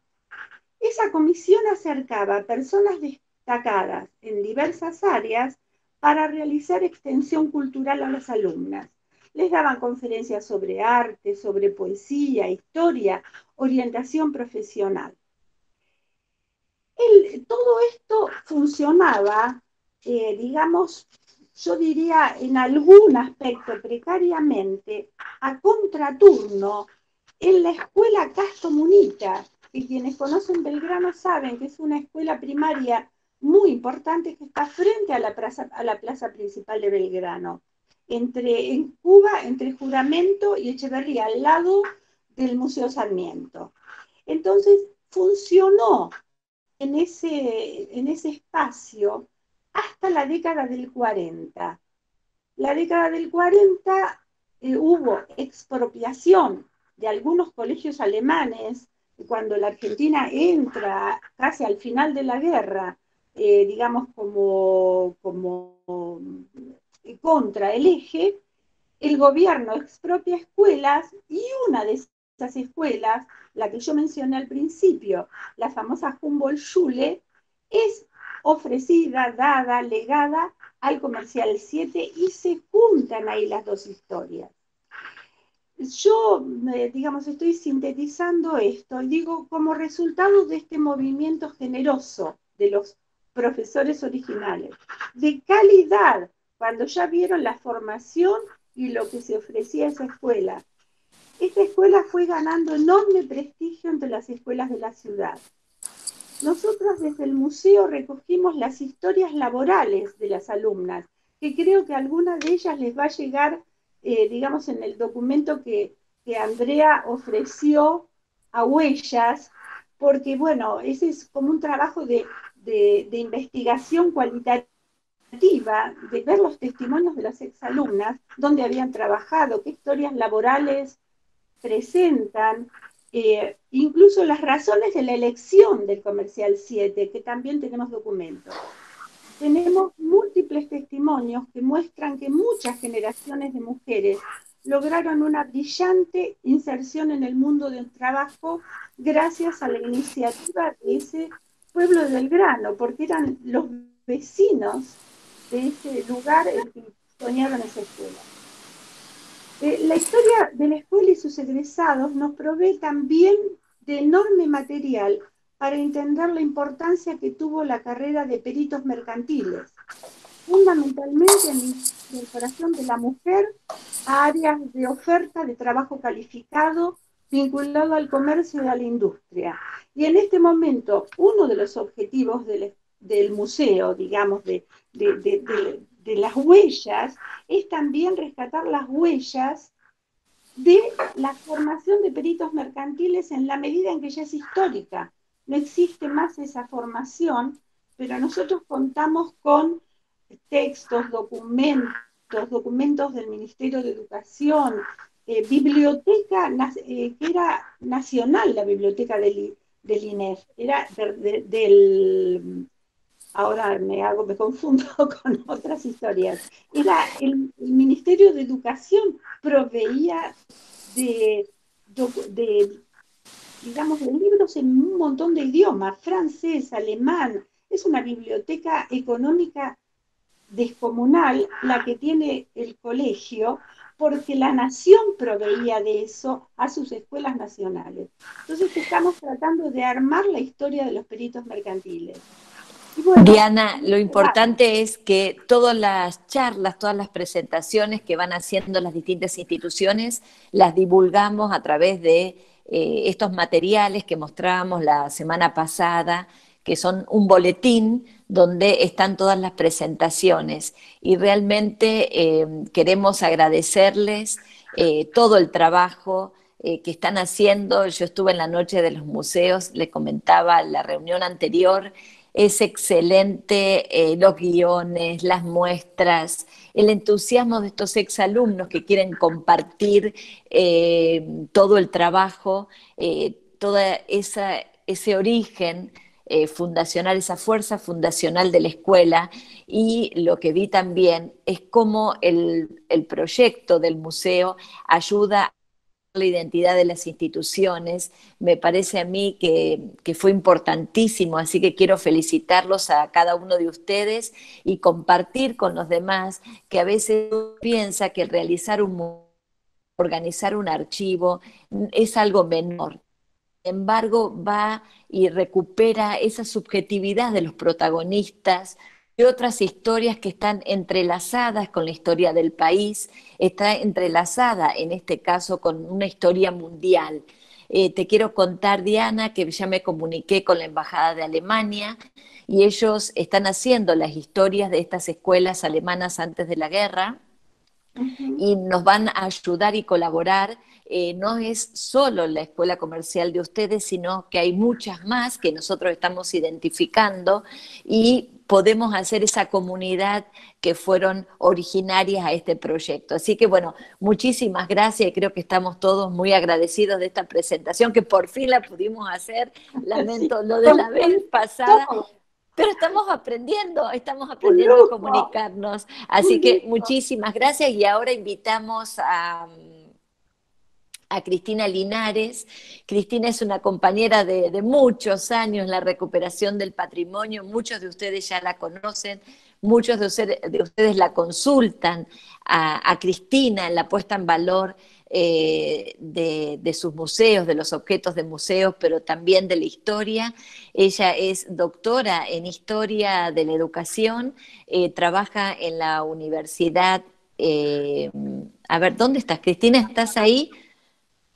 Esa comisión acercaba a personas destacadas en diversas áreas para realizar extensión cultural a las alumnas. Les daban conferencias sobre arte, sobre poesía, historia, orientación profesional. Todo esto funcionaba, digamos, yo diría en algún aspecto precariamente, a contraturno en la escuela Castro Munita, que quienes conocen Belgrano saben que es una escuela primaria muy importante que está frente a la plaza principal de Belgrano. en Cuba, entre Juramento y Echeverría, al lado del Museo Sarmiento. Entonces, funcionó en ese espacio hasta la década del 40. La década del 40 hubo expropiación de algunos colegios alemanes cuando la Argentina entra casi al final de la guerra, digamos como contra el eje, el gobierno expropia escuelas y una de esas escuelas, la que yo mencioné al principio, la famosa Humboldt-Schule, es ofrecida, dada, legada al Comercial 7 y se juntan ahí las dos historias. Yo, digamos, estoy sintetizando esto y digo, como resultado de este movimiento generoso de los profesores originales, de calidad, cuando ya vieron la formación y lo que se ofrecía a esa escuela. Esta escuela fue ganando enorme prestigio entre las escuelas de la ciudad. Nosotros desde el museo recogimos las historias laborales de las alumnas, que creo que a alguna de ellas les va a llegar, digamos, en el documento que Andrea ofreció a Huellas, porque, bueno, ese es como un trabajo de investigación cualitativa, de ver los testimonios de las exalumnas, dónde habían trabajado, qué historias laborales presentan, incluso las razones de la elección del Comercial 7, que también tenemos documentos. Tenemos múltiples testimonios que muestran que muchas generaciones de mujeres lograron una brillante inserción en el mundo del trabajo gracias a la iniciativa de ese pueblo de Belgrano, porque eran los vecinos de ese lugar el que soñaron esa escuela. La historia de la escuela y sus egresados nos provee también de enorme material para entender la importancia que tuvo la carrera de peritos mercantiles, fundamentalmente en la incorporación de la mujer a áreas de oferta de trabajo calificado vinculado al comercio y a la industria. Y en este momento, uno de los objetivos del museo, digamos, de las huellas, es también rescatar las huellas de la formación de peritos mercantiles en la medida en que ya es histórica. No existe más esa formación, pero nosotros contamos con textos, documentos del Ministerio de Educación, biblioteca, que era nacional la biblioteca del INEF, era ahora me confundo con otras historias. Era el Ministerio de Educación proveía digamos, de libros en un montón de idiomas, francés, alemán. Es una biblioteca económica descomunal la que tiene el colegio, porque la nación proveía de eso a sus escuelas nacionales. Entonces estamos tratando de armar la historia de los peritos mercantiles. Bueno, Diana, lo importante es que todas las charlas, todas las presentaciones que van haciendo las distintas instituciones, las divulgamos a través de estos materiales que mostrábamos la semana pasada, que son un boletín donde están todas las presentaciones. Y realmente queremos agradecerles todo el trabajo que están haciendo. Yo estuve en la Noche de los Museos, le comentaba en la reunión anterior. Es excelente los guiones, las muestras, el entusiasmo de estos exalumnos que quieren compartir todo el trabajo, toda ese origen fundacional, esa fuerza fundacional de la escuela. Y lo que vi también es cómo el proyecto del museo ayuda la identidad de las instituciones. Me parece a mí que fue importantísimo, así que quiero felicitarlos a cada uno de ustedes y compartir con los demás que a veces uno piensa que organizar un archivo es algo menor. Sin embargo, va y recupera esa subjetividad de los protagonistas y otras historias que están entrelazadas con la historia del país, está entrelazada en este caso con una historia mundial. Te quiero contar, Diana, que ya me comuniqué con la Embajada de Alemania y ellos están haciendo las historias de estas escuelas alemanas antes de la guerra. Ujú. y nos van a ayudar y colaborar. No es solo la escuela comercial de ustedes, sino que hay muchas más que nosotros estamos identificando y podemos hacer esa comunidad que fueron originarias a este proyecto. Así que bueno, muchísimas gracias y creo que estamos todos muy agradecidos de esta presentación, que por fin la pudimos hacer. Sí, Lamento lo de la vez pasada, todo. pero estamos Un aprendiendo a lujo, comunicarnos. un Así que lujo. muchísimas gracias y ahora invitamos a Cristina Linares. Cristina es una compañera de muchos años en la recuperación del patrimonio, muchos de ustedes ya la conocen, muchos de ustedes la consultan a Cristina en la puesta en valor de sus museos, de los objetos de museos, pero también de la historia. Ella es doctora en historia de la educación, trabaja en la universidad. eh, a ver, ¿dónde estás, Cristina? ¿Estás ahí?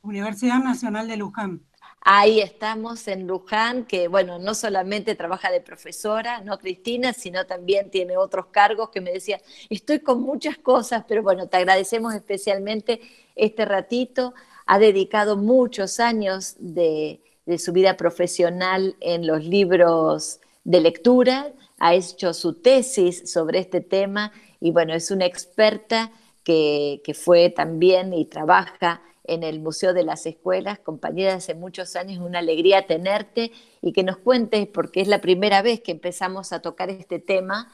Universidad Nacional de Luján. Ahí estamos en Luján, que bueno, no solamente trabaja de profesora, no Cristina, sino también tiene otros cargos que me decía, estoy con muchas cosas, pero bueno, te agradecemos especialmente este ratito. Ha dedicado muchos años de su vida profesional en los libros de lectura, ha hecho su tesis sobre este tema y bueno, es una experta que fue también y trabaja en el Museo de las Escuelas, compañera de hace muchos años, una alegría tenerte y que nos cuentes, porque es la primera vez que empezamos a tocar este tema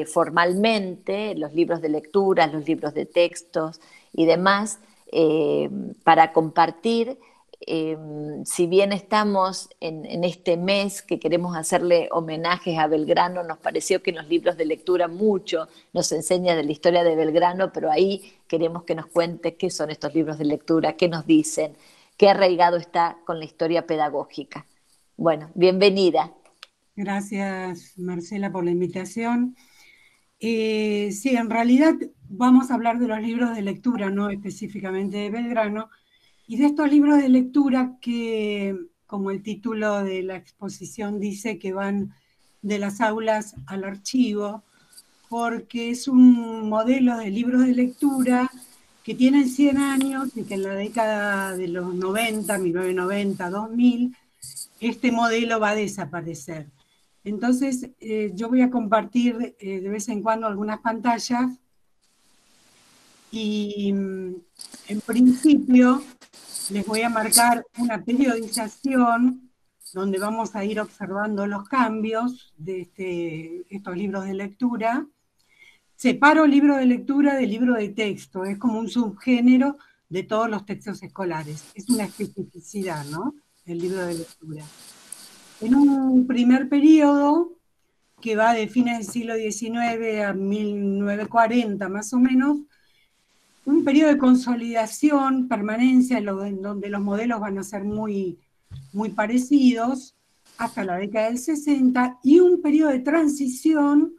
formalmente, los libros de lectura, los libros de textos y demás, eh, para compartir. Si bien estamos en este mes que queremos hacerle homenajes a Belgrano, nos pareció que en los libros de lectura mucho nos enseña de la historia de Belgrano, pero ahí queremos que nos cuente qué son estos libros de lectura, qué nos dicen, qué arraigado está con la historia pedagógica. Bueno, bienvenida. Gracias, Marcela, por la invitación. Sí, en realidad vamos a hablar de los libros de lectura, no específicamente de Belgrano, y de estos libros de lectura que, como el título de la exposición dice, que van de las aulas al archivo, porque es un modelo de libros de lectura que tienen 100 años y que en la década de los 90, 1990, 2000, este modelo va a desaparecer. Entonces, yo voy a compartir de vez en cuando algunas pantallas y en principio les voy a marcar una periodización donde vamos a ir observando los cambios de estos libros de lectura. Separo libro de lectura de libro de texto, es como un subgénero de todos los textos escolares. Es una especificidad, ¿no? El libro de lectura. En un primer periodo, que va de fines del siglo XIX a 1940 más o menos, un periodo de consolidación, permanencia, en donde los modelos van a ser muy, muy parecidos, hasta la década del 60, y un periodo de transición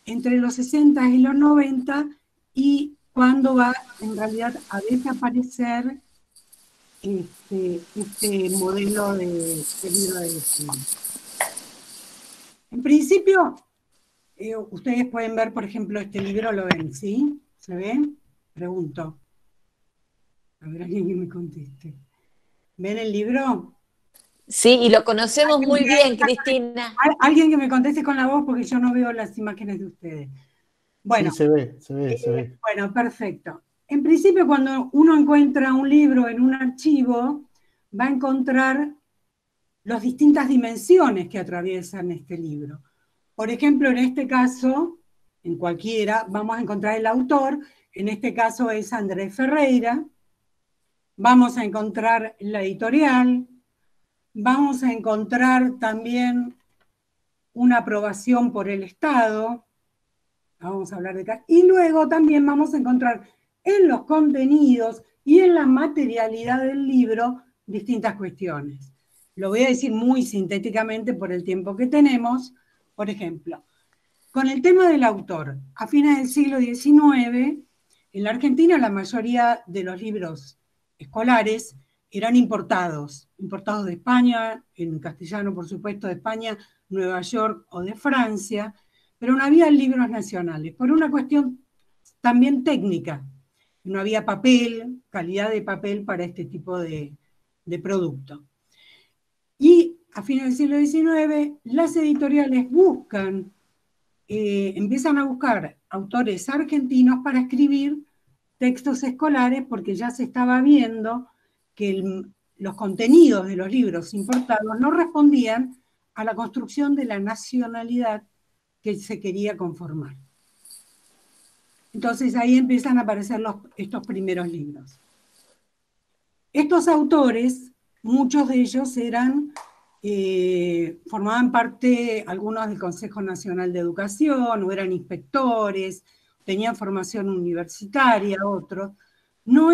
entre los 60 y los 90, y cuando va en realidad a desaparecer este modelo de libro de lectura. En principio, ustedes pueden ver, por ejemplo, este libro, ¿lo ven? ¿Sí? ¿Se ve? Pregunto. A ver, alguien que me conteste. ¿Ven el libro? Sí, y lo conocemos muy bien, Cristina. Alguien que me conteste con la voz porque yo no veo las imágenes de ustedes. Bueno, sí, se ve. Bueno, perfecto. En principio, cuando uno encuentra un libro en un archivo, va a encontrar las distintas dimensiones que atraviesan este libro. Por ejemplo, en este caso, en cualquiera, vamos a encontrar el autor, en este caso es Andrés Ferreira, vamos a encontrar la editorial, vamos a encontrar también una aprobación por el Estado, vamos a hablar de acá, y luego también vamos a encontrar en los contenidos y en la materialidad del libro distintas cuestiones. Lo voy a decir muy sintéticamente por el tiempo que tenemos. Por ejemplo, con el tema del autor, a fines del siglo XIX, en la Argentina la mayoría de los libros escolares eran importados de España, en castellano por supuesto de España, Nueva York o de Francia, pero no había libros nacionales, por una cuestión también técnica. No había papel, calidad de papel para este tipo de producto. Y a fines del siglo XIX, las editoriales empiezan a buscar autores argentinos para escribir textos escolares, porque ya se estaba viendo que los contenidos de los libros importados no respondían a la construcción de la nacionalidad que se quería conformar. Entonces ahí empiezan a aparecer estos primeros libros. Estos autores, muchos de ellos formaban parte, algunos del Consejo Nacional de Educación, o eran inspectores, tenían formación universitaria, otros. No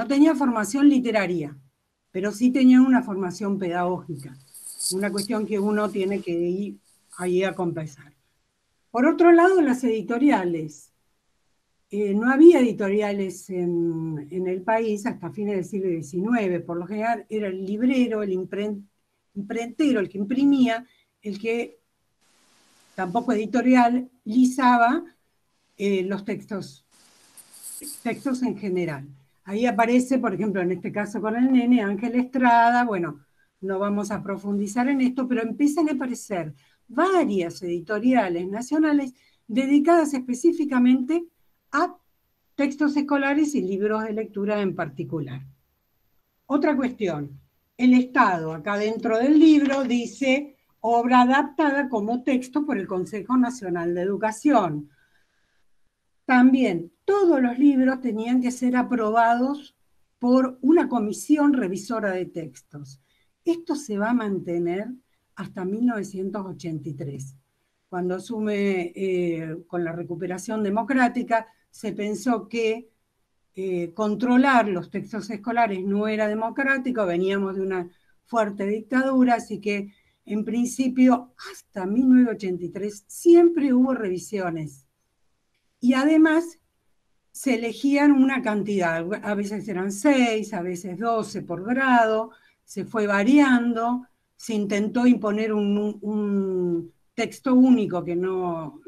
tenían formación literaria, pero sí tenían una formación pedagógica, una cuestión que uno tiene que ir ahí a compensar. Por otro lado, las editoriales. No había editoriales en el país hasta fines del siglo XIX. Por lo general era el librero, el imprentero, el que imprimía, el que, tampoco editorializaba los textos en general. Ahí aparece, por ejemplo, en este caso con el nene, Ángel Estrada. Bueno, no vamos a profundizar en esto, pero empiezan a aparecer varias editoriales nacionales dedicadas específicamente a textos escolares y libros de lectura en particular. Otra cuestión, el Estado, acá dentro del libro, dice obra adaptada como texto por el Consejo Nacional de Educación. También todos los libros tenían que ser aprobados por una comisión revisora de textos. Esto se va a mantener hasta 1983. Cuando asume con la recuperación democrática, se pensó que controlar los textos escolares no era democrático, veníamos de una fuerte dictadura, así que en principio hasta 1983 siempre hubo revisiones. Y además se elegían una cantidad, a veces eran 6, a veces 12 por grado, se fue variando, se intentó imponer un texto único que no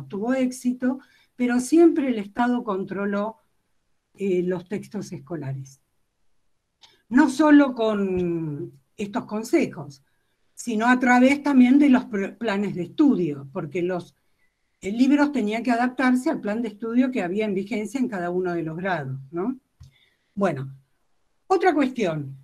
tuvo éxito, pero siempre el Estado controló los textos escolares. No solo con estos consejos, sino a través también de los planes de estudio, porque los libros tenían que adaptarse al plan de estudio que había en vigencia en cada uno de los grados, ¿no? Bueno, otra cuestión.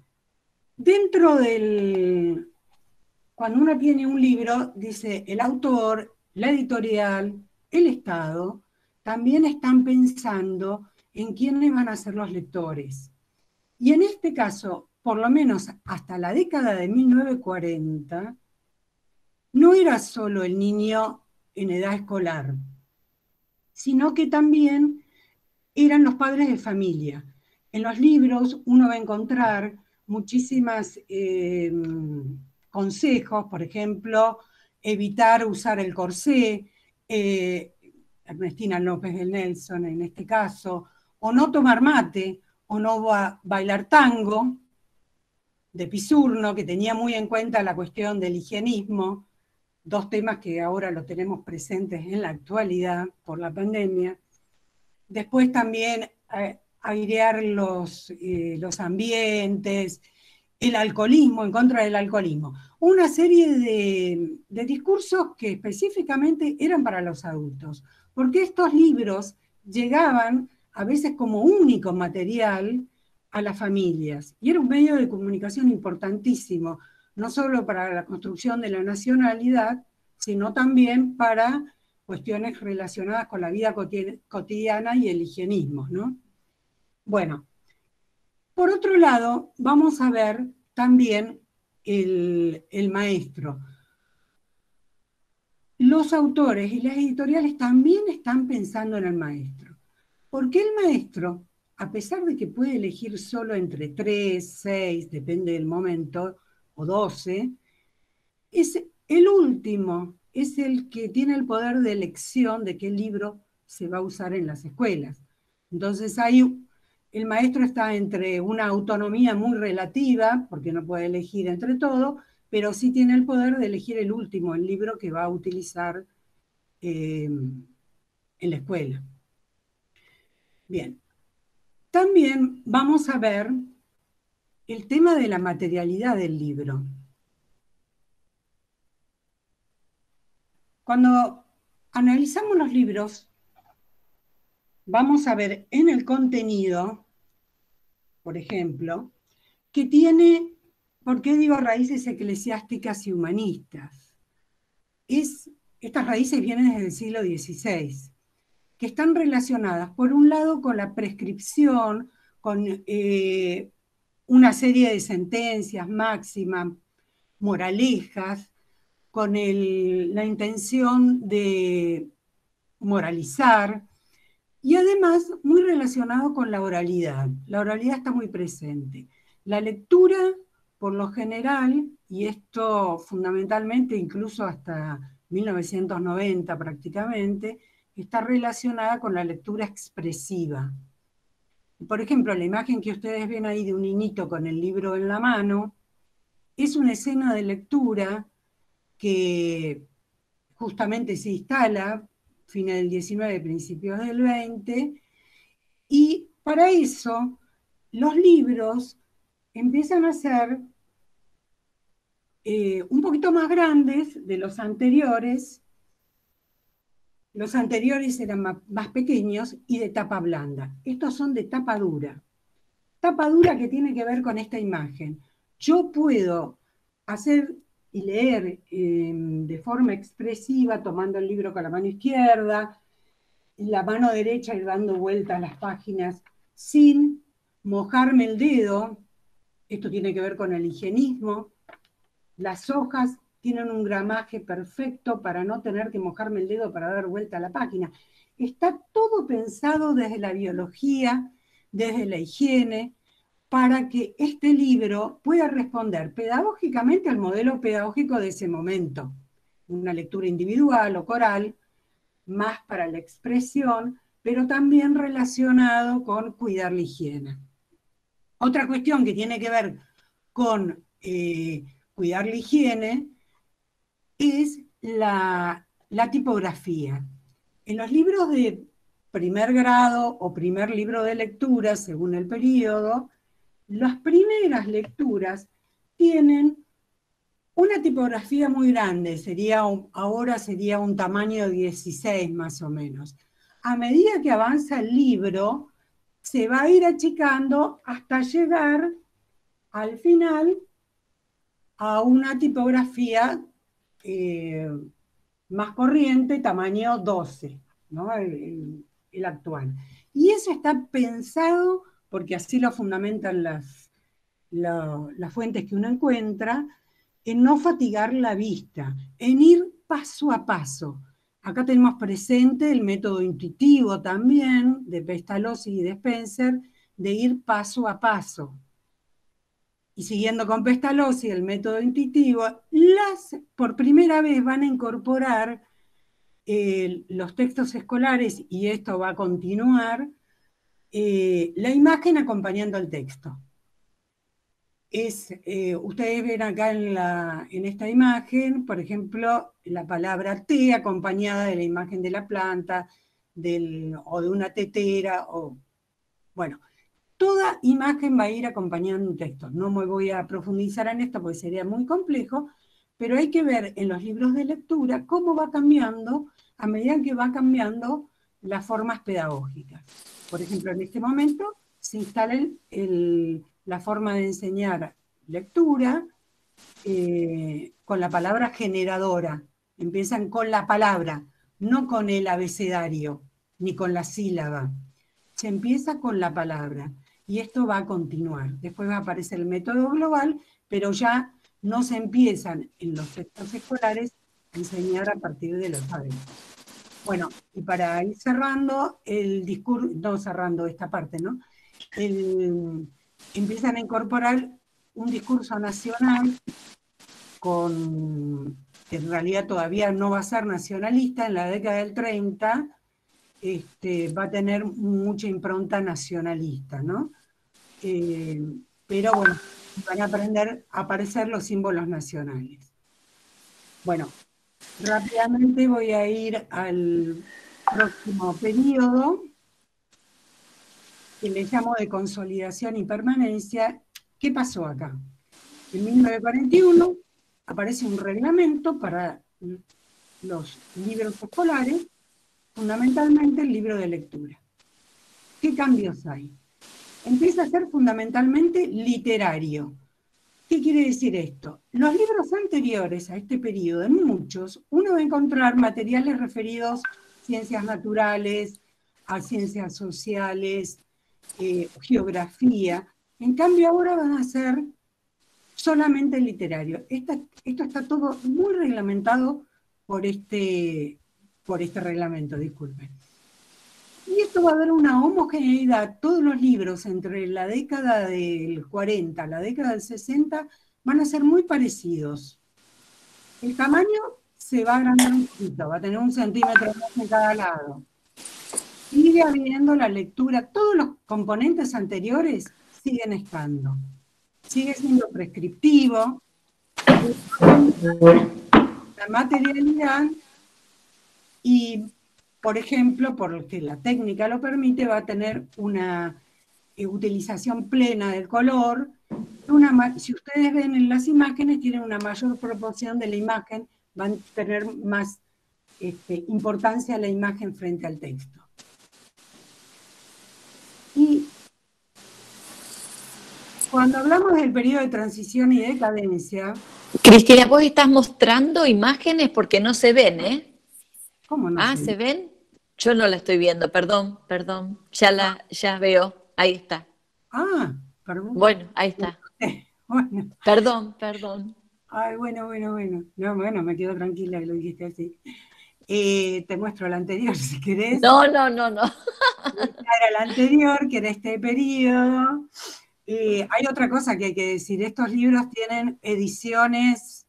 Cuando uno tiene un libro, dice el autor, la editorial, el Estado, también están pensando en quiénes van a ser los lectores. Y en este caso, por lo menos hasta la década de 1940, no era solo el niño en edad escolar, sino que también eran los padres de familia. En los libros uno va a encontrar muchísimos consejos, por ejemplo, evitar usar el corsé, Ernestina López de Nelson en este caso, o no tomar mate, o no bailar tango, de Pisurno, que tenía muy en cuenta la cuestión del higienismo, dos temas que ahora los tenemos presentes en la actualidad por la pandemia. Después también airear los ambientes, el alcoholismo, en contra del alcoholismo. Una serie de discursos que específicamente eran para los adultos, porque estos libros llegaban a veces como único material a las familias, y era un medio de comunicación importantísimo, no solo para la construcción de la nacionalidad, sino también para cuestiones relacionadas con la vida cotidiana y el higienismo, ¿no? Bueno, por otro lado, vamos a ver también el maestro. Los autores y las editoriales también están pensando en el maestro, porque el maestro, a pesar de que puede elegir solo entre 3, 6, depende del momento, o 12, es el último, es el que tiene el poder de elección de qué libro se va a usar en las escuelas. Entonces el maestro está entre una autonomía muy relativa, porque no puede elegir entre todo, pero sí tiene el poder de elegir el último, el libro que va a utilizar en la escuela. Bien, también vamos a ver el tema de la materialidad del libro. Cuando analizamos los libros, vamos a ver en el contenido, por ejemplo, que tiene, ¿por qué digo raíces eclesiásticas y humanistas? Estas raíces vienen desde el siglo XVI, que están relacionadas, por un lado, con la prescripción, con una serie de sentencias, máximas, moralejas, con la intención de moralizar, y además muy relacionado con la oralidad. La oralidad está muy presente. La lectura, por lo general, y esto fundamentalmente incluso hasta 1990 prácticamente, está relacionada con la lectura expresiva. Por ejemplo, la imagen que ustedes ven ahí de un niñito con el libro en la mano es una escena de lectura que justamente se instala fines del 19, principios del 20, y para eso los libros empiezan a ser un poquito más grandes de los anteriores. Los anteriores eran más pequeños y de tapa blanda. Estos son de tapa dura. Tapa dura que tiene que ver con esta imagen. Yo puedo hacer y leer de forma expresiva, tomando el libro con la mano izquierda, la mano derecha ir dando vueltas a las páginas sin mojarme el dedo. Esto tiene que ver con el higienismo. Las hojas tienen un gramaje perfecto para no tener que mojarme el dedo para dar vuelta a la página. Está todo pensado desde la biología, desde la higiene, para que este libro pueda responder pedagógicamente al modelo pedagógico de ese momento. Una lectura individual o coral, más para la expresión, pero también relacionado con cuidar la higiene. Otra cuestión que tiene que ver con cuidar la higiene es la tipografía. En los libros de primer grado o primer libro de lectura, según el periodo, las primeras lecturas tienen una tipografía muy grande, ahora sería un tamaño 16 más o menos. A medida que avanza el libro, se va a ir achicando hasta llegar al final a una tipografía más corriente, tamaño 12, ¿no? El actual. Y eso está pensado, porque así lo fundamentan las fuentes que uno encuentra, en no fatigar la vista, en ir paso a paso. Acá tenemos presente el método intuitivo también, de Pestalozzi y de Spencer, de ir paso a paso. Y siguiendo con Pestalozzi, el método intuitivo, por primera vez van a incorporar los textos escolares, y esto va a continuar, la imagen acompañando el texto. Ustedes ven acá en esta imagen, por ejemplo, la palabra té acompañada de la imagen de la planta, o de una tetera, bueno, toda imagen va a ir acompañando un texto. No me voy a profundizar en esto porque sería muy complejo, pero hay que ver en los libros de lectura cómo va cambiando a medida que va cambiando las formas pedagógicas. Por ejemplo, en este momento se instala la forma de enseñar lectura con la palabra generadora. Empiezan con la palabra, no con el abecedario, ni con la sílaba. Se empieza con la palabra, y esto va a continuar. Después va a aparecer el método global, pero ya no se empiezan en los textos escolares a enseñar a partir de los adultos. Bueno, y para ir cerrando el discurso, no cerrando esta parte, ¿no? Empiezan a incorporar un discurso nacional que en realidad todavía no va a ser nacionalista. En la década del 30 va a tener mucha impronta nacionalista, ¿no? Pero bueno, van a aparecer los símbolos nacionales. Bueno, rápidamente voy a ir al próximo periodo, que le llamo de consolidación y permanencia. ¿Qué pasó acá? En 1941 aparece un reglamento para los libros escolares, fundamentalmente el libro de lectura. ¿Qué cambios hay? Empieza a ser fundamentalmente literario. ¿Qué quiere decir esto? Los libros anteriores a este periodo, en muchos, uno va a encontrar materiales referidos a ciencias naturales, a ciencias sociales, geografía. En cambio, ahora van a ser solamente literario. Esto está todo muy reglamentado por este reglamento, disculpen. Y esto va a dar una homogeneidad. Todos los libros entre la década del 40 a la década del 60 van a ser muy parecidos. El tamaño se va a agrandar un poquito, va a tener 1 centímetro más en cada lado. Sigue habiendo la lectura, todos los componentes anteriores siguen estando. Sigue siendo prescriptivo, la materialidad y, por ejemplo, porque la técnica lo permite, va a tener una utilización plena del color. Si ustedes ven en las imágenes, tienen una mayor proporción de la imagen, van a tener más importancia la imagen frente al texto. Y cuando hablamos del periodo de transición y decadencia... Cristina, vos estás mostrando imágenes porque no se ven, ¿eh? ¿Cómo no ¿se ven? Yo no la estoy viendo, perdón. Ya veo, ahí está. Perdón. Bueno, ahí está. Bueno. Perdón. Ay, bueno. No, bueno, me quedo tranquila que lo dijiste así. Te muestro la anterior, si querés. No. Era la anterior, que era este periodo. Hay otra cosa que hay que decir. Estos libros tienen ediciones,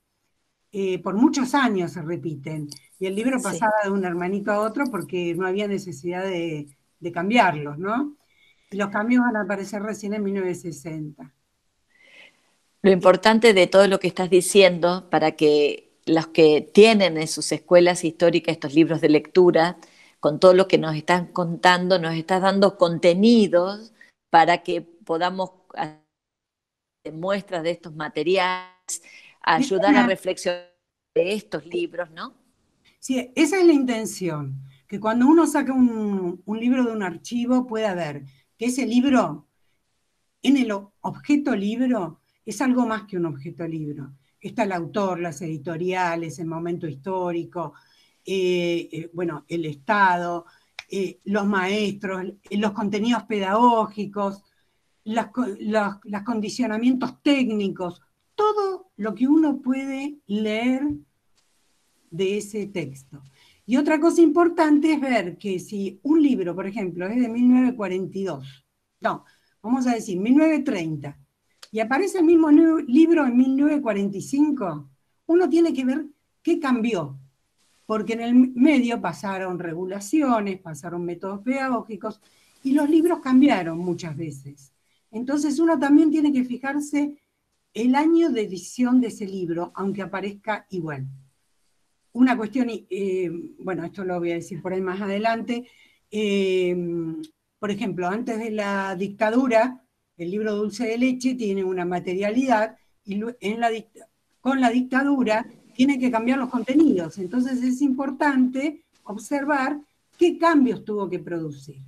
por muchos años se repiten. Y el libro pasaba de un hermanito a otro porque no había necesidad de cambiarlos, ¿no? Y los cambios van a aparecer recién en 1960. Lo importante de todo lo que estás diciendo, para que los que tienen en sus escuelas históricas estos libros de lectura, con todo lo que nos están contando, nos estás dando contenidos para que podamos hacer muestras de estos materiales, ayudar a reflexionar de estos libros, ¿no? Sí, esa es la intención, que cuando uno saca un libro de un archivo pueda ver que ese libro, en el objeto libro, es algo más que un objeto libro. Está el autor, las editoriales, el momento histórico, el Estado, los maestros, los contenidos pedagógicos, los condicionamientos técnicos, todo lo que uno puede leer de ese texto. Y otra cosa importante es ver que si un libro, por ejemplo, es de 1942, no, vamos a decir 1930, y aparece el mismo libro en 1945, uno tiene que ver qué cambió, porque en el medio pasaron regulaciones, pasaron métodos pedagógicos, y los libros cambiaron muchas veces. Entonces uno también tiene que fijarse el año de edición de ese libro, aunque aparezca igual. Una cuestión, esto lo voy a decir por ahí más adelante, por ejemplo, antes de la dictadura, el libro Dulce de Leche tiene una materialidad, y con la dictadura tiene que cambiar los contenidos. Entonces es importante observar qué cambios tuvo que producir.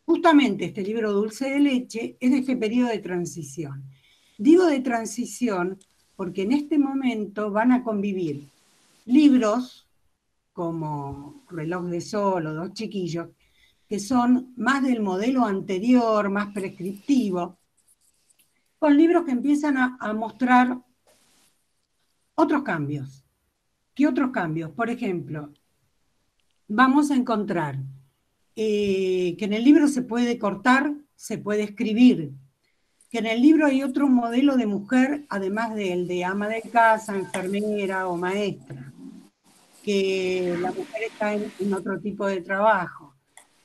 Justamente este libro Dulce de Leche es de este periodo de transición. Digo de transición porque en este momento van a convivir libros como Reloj de Sol o Dos Chiquillos, que son más del modelo anterior, más prescriptivo, con libros que empiezan a mostrar otros cambios. ¿Qué otros cambios? Por ejemplo, vamos a encontrar que en el libro se puede cortar, se puede escribir, que en el libro hay otro modelo de mujer, además del de ama de casa, enfermera o maestra, que la mujer está en otro tipo de trabajo,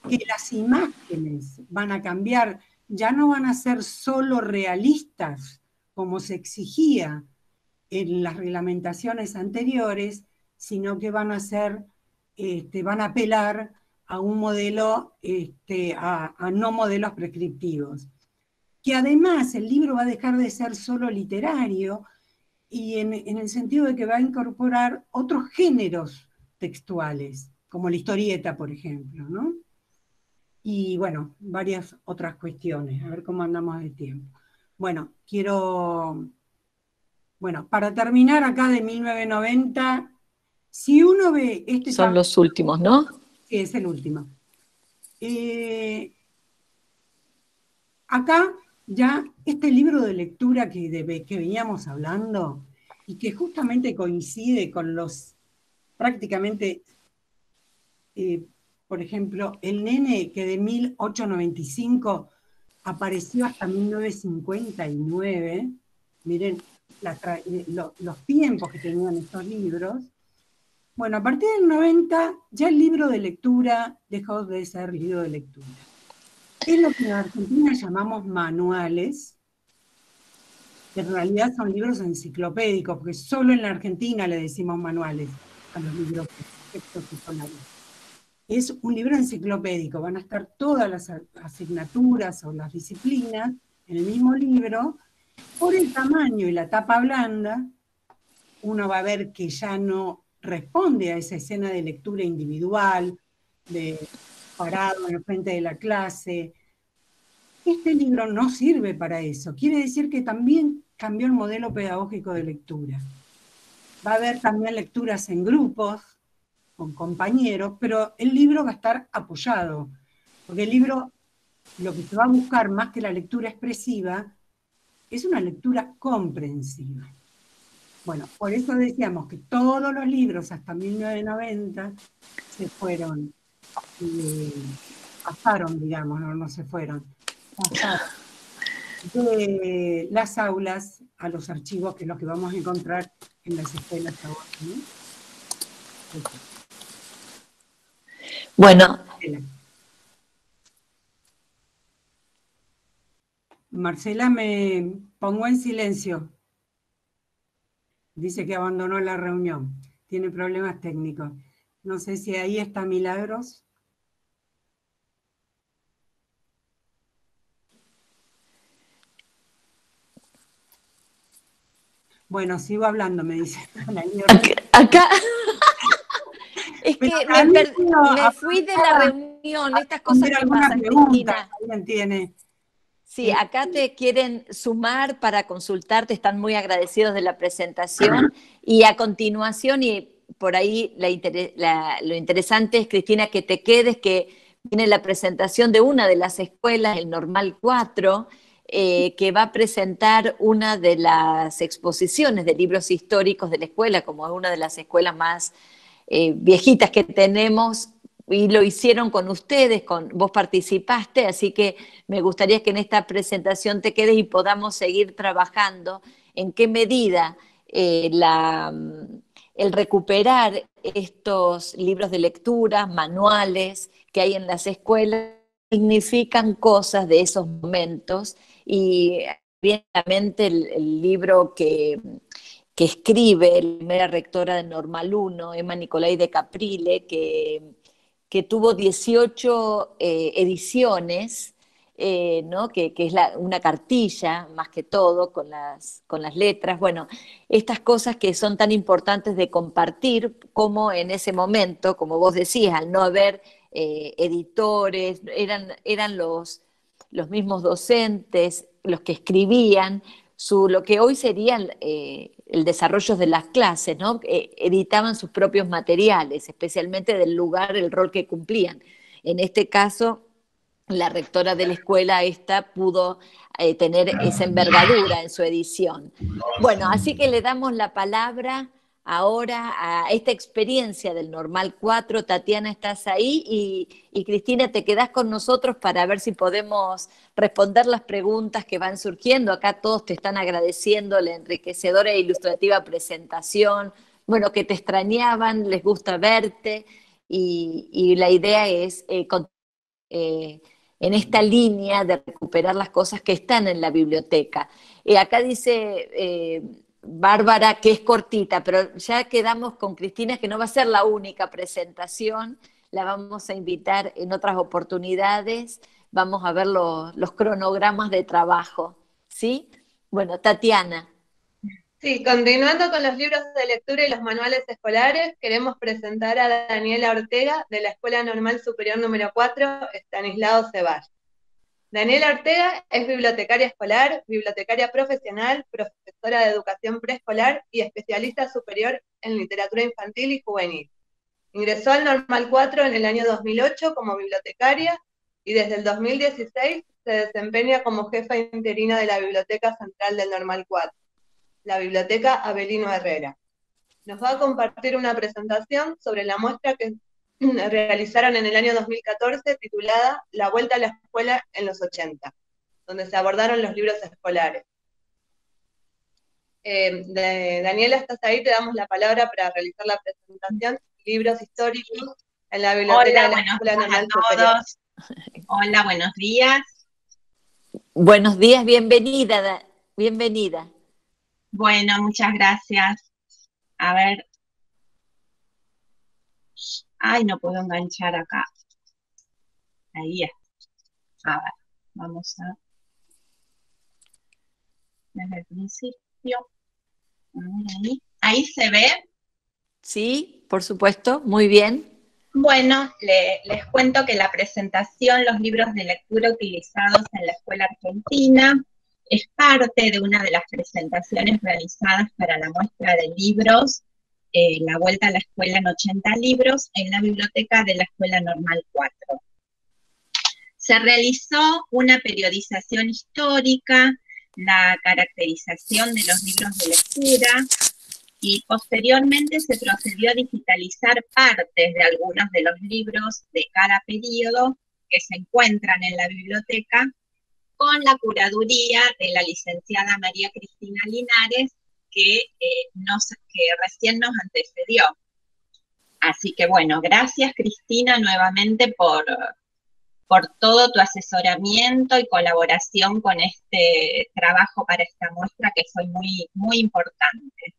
que las imágenes van a cambiar, ya no van a ser solo realistas, como se exigía en las reglamentaciones anteriores, sino que van a apelar a un modelo, a no modelos prescriptivos. Que además el libro va a dejar de ser solo literario y en el sentido de que va a incorporar otros géneros textuales, como la historieta, por ejemplo, ¿no? Y bueno, varias otras cuestiones, a ver cómo andamos de tiempo. Bueno, para terminar acá de 1990, si uno ve este... Son los últimos, ¿no? Sí, es el último. Acá ya este libro de lectura que veníamos hablando y que justamente coincide con los prácticamente, por ejemplo, el nene que de 1895 apareció hasta 1959, miren los tiempos que tenían estos libros. Bueno, a partir del 90 ya el libro de lectura dejó de ser libro de lectura. Es lo que en Argentina llamamos manuales, que en realidad son libros enciclopédicos, porque solo en la Argentina le decimos manuales a los libros de textos escolares. Es un libro enciclopédico, van a estar todas las asignaturas o las disciplinas en el mismo libro. Por el tamaño y la tapa blanda, uno va a ver que ya no responde a esa escena de lectura individual, de parado en el frente de la clase. Este libro no sirve para eso. Quiere decir que también cambió el modelo pedagógico de lectura. Va a haber también lecturas en grupos, con compañeros, pero el libro va a estar apoyado, porque el libro, lo que se va a buscar más que la lectura expresiva, es una lectura comprensiva. Bueno, por eso decíamos que todos los libros hasta 1990 se fueron, pasaron, digamos, no se fueron, pasaron de las aulas a los archivos, que es lo que vamos a encontrar en las escuelas ahora, ¿no? Bueno. Marcela, me pongo en silencio. Dice que abandonó la reunión. Tiene problemas técnicos. No sé si ahí está Milagros. Bueno, sigo hablando, me dice. Acá. Es que me fui de la reunión, estas cosas que pasan, Cristina. ¿Alguien tiene? Sí, acá te quieren sumar para consultarte, están muy agradecidos de la presentación y a continuación, y por ahí lo interesante es, Cristina, que te quedes, que viene la presentación de una de las escuelas, el Normal 4, que va a presentar una de las exposiciones de libros históricos de la escuela, como es una de las escuelas más viejitas que tenemos, y lo hicieron con ustedes, vos participaste, así que me gustaría que en esta presentación te quedes y podamos seguir trabajando en qué medida el recuperar estos libros de lectura, manuales que hay en las escuelas, significan cosas de esos momentos, y viene a la mente el libro que escribe la primera rectora de Normal 1, Emma Nicolai de Caprile, que tuvo 18 ediciones, ¿no? que es una cartilla, más que todo, con las letras. Bueno, estas cosas que son tan importantes de compartir, como en ese momento, como vos decías, al no haber editores, eran los mismos docentes los que escribían lo que hoy sería el desarrollo de las clases, ¿no? Editaban sus propios materiales, especialmente del lugar, el rol que cumplían. En este caso, la rectora de la escuela esta pudo tener esa envergadura en su edición. Bueno, así que le damos la palabra ahora a esta experiencia del Normal 4. Tatiana, estás ahí, y Cristina, te quedás con nosotros para ver si podemos responder las preguntas que van surgiendo. Acá todos te están agradeciendo la enriquecedora e ilustrativa presentación, bueno, que te extrañaban, les gusta verte, y la idea es en esta línea de recuperar las cosas que están en la biblioteca. Acá dice Bárbara que es cortita, pero ya quedamos con Cristina que no va a ser la única presentación. la vamos a invitar en otras oportunidades, vamos a ver los cronogramas de trabajo, ¿sí? Bueno, Tatiana. Sí, continuando con los libros de lectura y los manuales escolares, queremos presentar a Daniela Ortega de la Escuela Normal Superior número 4, Estanislao Ceballos. Daniela Ortega es bibliotecaria escolar, bibliotecaria profesional, profesora de educación preescolar y especialista superior en literatura infantil y juvenil. Ingresó al Normal 4 en el año 2008 como bibliotecaria y desde el 2016 se desempeña como jefa interina de la Biblioteca Central del Normal 4, la Biblioteca Avelino Herrera. Nos va a compartir una presentación sobre la muestra que realizaron en el año 2014 titulada La Vuelta a la Escuela en los 80, donde se abordaron los libros escolares. Daniela, ¿estás ahí? Te damos la palabra para realizar la presentación. Libros históricos en la biblioteca de la Escuela Normal Superior. Hola, buenos días. Buenos días, bienvenida, bienvenida. Bueno, muchas gracias. A ver. Ay, no puedo enganchar acá. Ahí está. A ver, vamos a... Desde el principio. Ahí se ve. Sí, por supuesto, muy bien. Bueno, les cuento que la presentación, los libros de lectura utilizados en la Escuela Argentina, es parte de una de las presentaciones realizadas para la muestra de libros, La Vuelta a la Escuela en 80 libros, en la biblioteca de la Escuela Normal 4. Se realizó una periodización histórica, la caracterización de los libros de lectura, y posteriormente se procedió a digitalizar partes de algunos de los libros de cada periodo que se encuentran en la biblioteca, con la curaduría de la licenciada María Cristina Linares, que recién nos antecedió. Así que bueno, gracias Cristina nuevamente por todo tu asesoramiento y colaboración con este trabajo para esta muestra que fue muy, muy importante.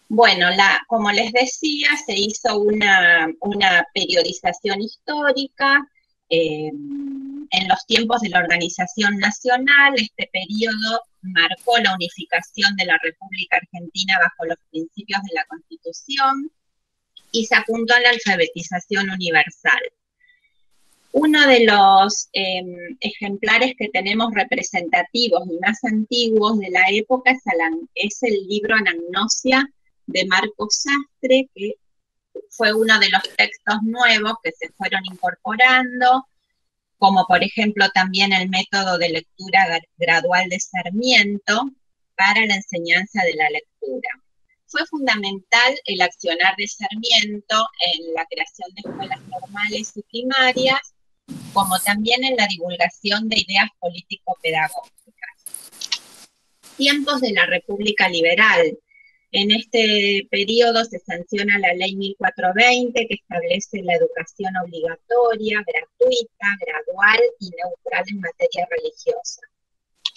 Bueno, como les decía, se hizo una periodización histórica. En los tiempos de la organización nacional, este periodo marcó la unificación de la República Argentina bajo los principios de la Constitución y se apuntó a la alfabetización universal. Uno de los ejemplares que tenemos representativos y más antiguos de la época es el libro Anagnosia de Marcos Sastre, que fue uno de los textos nuevos que se fueron incorporando, como por ejemplo también el método de lectura gradual de Sarmiento para la enseñanza de la lectura. Fue fundamental el accionar de Sarmiento en la creación de escuelas normales y primarias, como también en la divulgación de ideas político-pedagógicas. Tiempos de la República Liberal. En este periodo se sanciona la Ley 1420, que establece la educación obligatoria, gratuita, gradual y neutral en materia religiosa.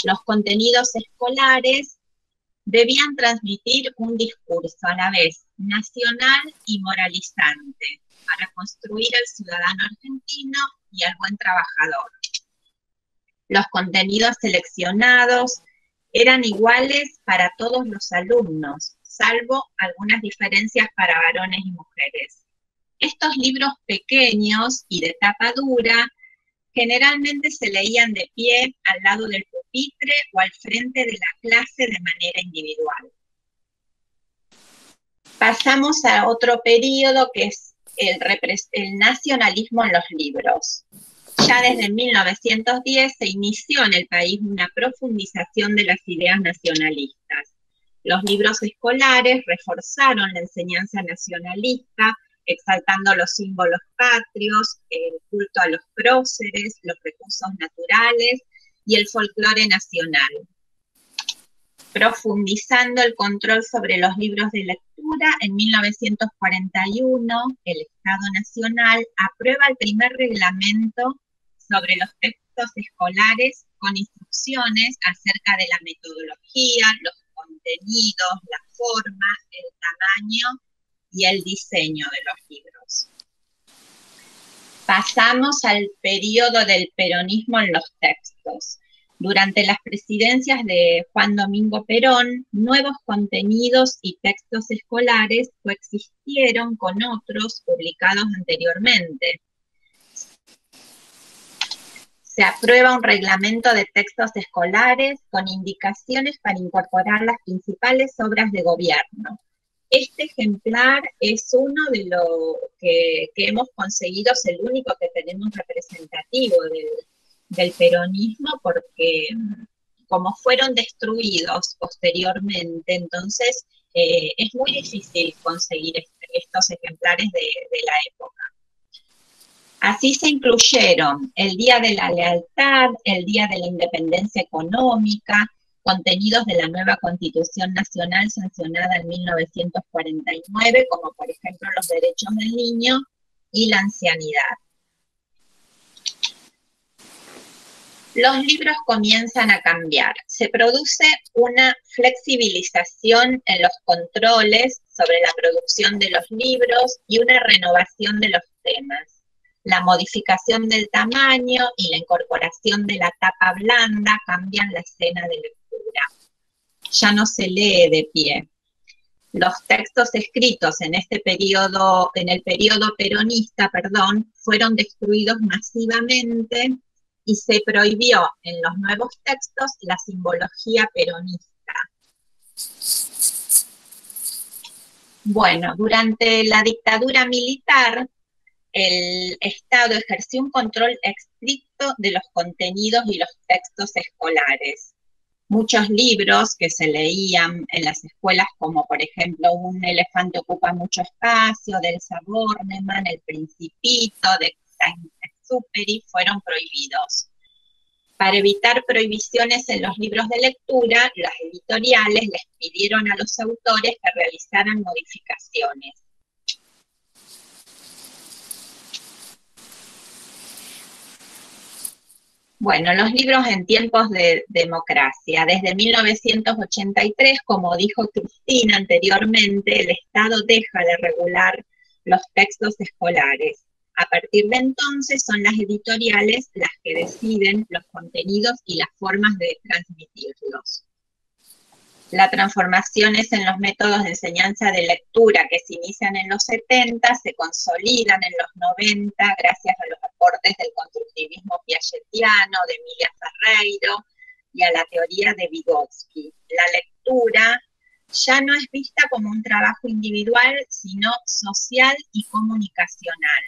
Los contenidos escolares debían transmitir un discurso a la vez nacional y moralizante para construir al ciudadano argentino y al buen trabajador. Los contenidos seleccionados eran iguales para todos los alumnos, salvo algunas diferencias para varones y mujeres. Estos libros pequeños y de tapa dura generalmente se leían de pie al lado del pupitre o al frente de la clase de manera individual. Pasamos a otro periodo que es el nacionalismo en los libros. Ya desde 1910 se inició en el país una profundización de las ideas nacionalistas. Los libros escolares reforzaron la enseñanza nacionalista, exaltando los símbolos patrios, el culto a los próceres, los recursos naturales y el folclore nacional. Profundizando el control sobre los libros de lectura, en 1941 el Estado Nacional aprueba el primer reglamento sobre los textos escolares con instrucciones acerca de la metodología, los contenidos, la forma, el tamaño y el diseño de los libros. Pasamos al periodo del peronismo en los textos. Durante las presidencias de Juan Domingo Perón, nuevos contenidos y textos escolares coexistieron con otros publicados anteriormente. Se aprueba un reglamento de textos escolares con indicaciones para incorporar las principales obras de gobierno. Este ejemplar es uno de lo que hemos conseguido, es el único que tenemos representativo del peronismo, porque como fueron destruidos posteriormente, entonces es muy difícil conseguir estos ejemplares de la época. Así se incluyeron el Día de la Lealtad, el Día de la Independencia Económica, contenidos de la nueva Constitución Nacional sancionada en 1949, como por ejemplo los derechos del niño y la ancianidad. Los libros comienzan a cambiar. Se produce una flexibilización en los controles sobre la producción de los libros y una renovación de los temas. La modificación del tamaño y la incorporación de la tapa blanda cambian la escena de lectura. Ya no se lee de pie. Los textos escritos en este periodo, en el periodo peronista, fueron destruidos masivamente y se prohibió en los nuevos textos la simbología peronista. Bueno, durante la dictadura militar, el Estado ejerció un control estricto de los contenidos y los textos escolares. Muchos libros que se leían en las escuelas, como por ejemplo Un elefante ocupa mucho espacio, de Elsa Bornemann, El Principito, de Saint-Exupéry, fueron prohibidos. Para evitar prohibiciones en los libros de lectura, las editoriales les pidieron a los autores que realizaran modificaciones. Bueno, los libros en tiempos de democracia. Desde 1983, como dijo Cristina anteriormente, el Estado deja de regular los textos escolares. A partir de entonces son las editoriales las que deciden los contenidos y las formas de transmitirlos. Las transformaciones en los métodos de enseñanza de lectura que se inician en los 70 se consolidan en los 90 gracias a los aportes del constructivismo piagetiano, de Emilia Ferreiro y a la teoría de Vygotsky. La lectura ya no es vista como un trabajo individual, sino social y comunicacional.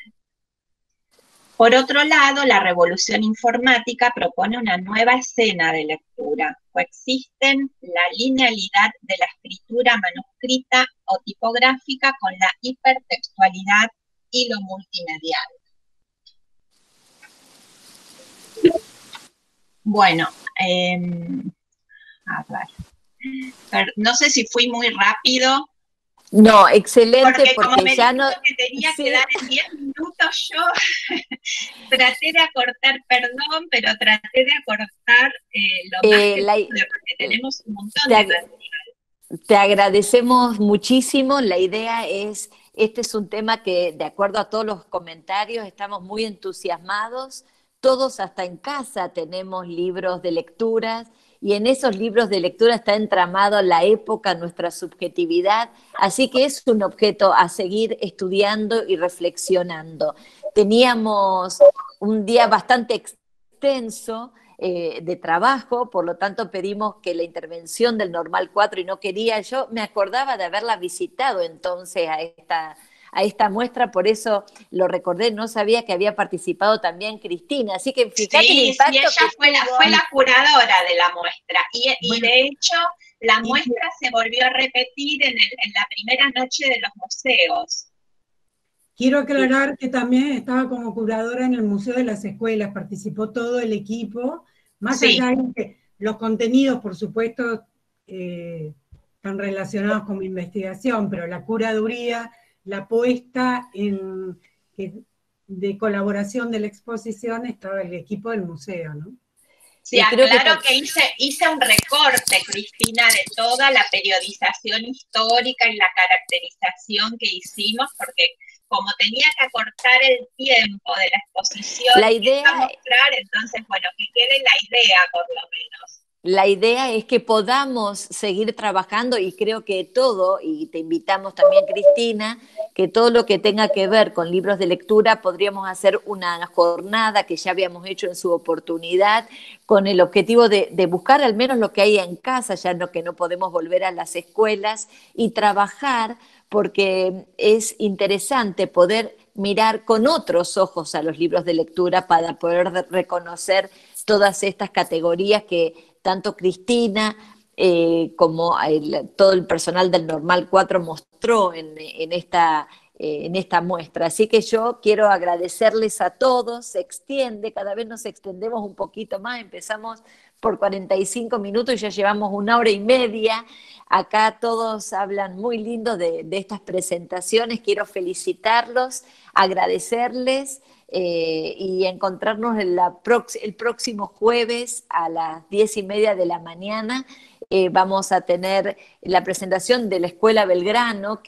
Por otro lado, la revolución informática propone una nueva escena de lectura. Coexisten la linealidad de la escritura manuscrita o tipográfica con la hipertextualidad y lo multimedial. Bueno, a ver, no sé si fui muy rápido. No, excelente, porque me ya dijo no que tenía sí. que dar en 10 minutos, yo traté de acortar, perdón, pero traté de acortar lo más que pude, porque tenemos un montón de material. Te agradecemos muchísimo. La idea es, este es un tema que, de acuerdo a todos los comentarios, estamos muy entusiasmados. Todos hasta en casa tenemos libros de lecturas, y en esos libros de lectura está entramado la época, nuestra subjetividad, así que es un objeto a seguir estudiando y reflexionando. Teníamos un día bastante extenso de trabajo, por lo tanto pedimos que la intervención del Normal 4 y no quería, yo me acordaba de haberla visitado entonces a esta muestra, por eso lo recordé, no sabía que había participado también Cristina, así que fíjate el impacto. Sí, ella fue la curadora de la muestra, y de hecho la muestra se volvió a repetir en la primera noche de los museos. Quiero aclarar que también estaba como curadora en el Museo de las Escuelas, participó todo el equipo, más allá de que los contenidos, por supuesto, están relacionados con mi investigación, pero la curaduría, la puesta de colaboración de la exposición, estaba el equipo del museo, ¿no? Sí, claro que hice un recorte, Cristina, de toda la periodización histórica y la caracterización que hicimos, porque como tenía que acortar el tiempo de la exposición, La idea, a mostrar, entonces, bueno, que quede la idea por lo menos. La idea es que podamos seguir trabajando y creo que todo, y te invitamos también, Cristina, que todo lo que tenga que ver con libros de lectura podríamos hacer una jornada que ya habíamos hecho en su oportunidad con el objetivo de buscar al menos lo que hay en casa, ya no, que no podemos volver a las escuelas, y trabajar porque es interesante poder mirar con otros ojos a los libros de lectura para poder reconocer todas estas categorías que tanto Cristina como todo el personal del Normal 4 mostró en esta muestra. Así que yo quiero agradecerles a todos, se extiende, cada vez nos extendemos un poquito más, empezamos por 45 minutos y ya llevamos 1 hora y media. Acá todos hablan muy lindo de estas presentaciones, quiero felicitarlos, agradecerles. Y encontrarnos el próximo jueves a las 10:30 de la mañana. Vamos a tener la presentación de la Escuela Belgrano,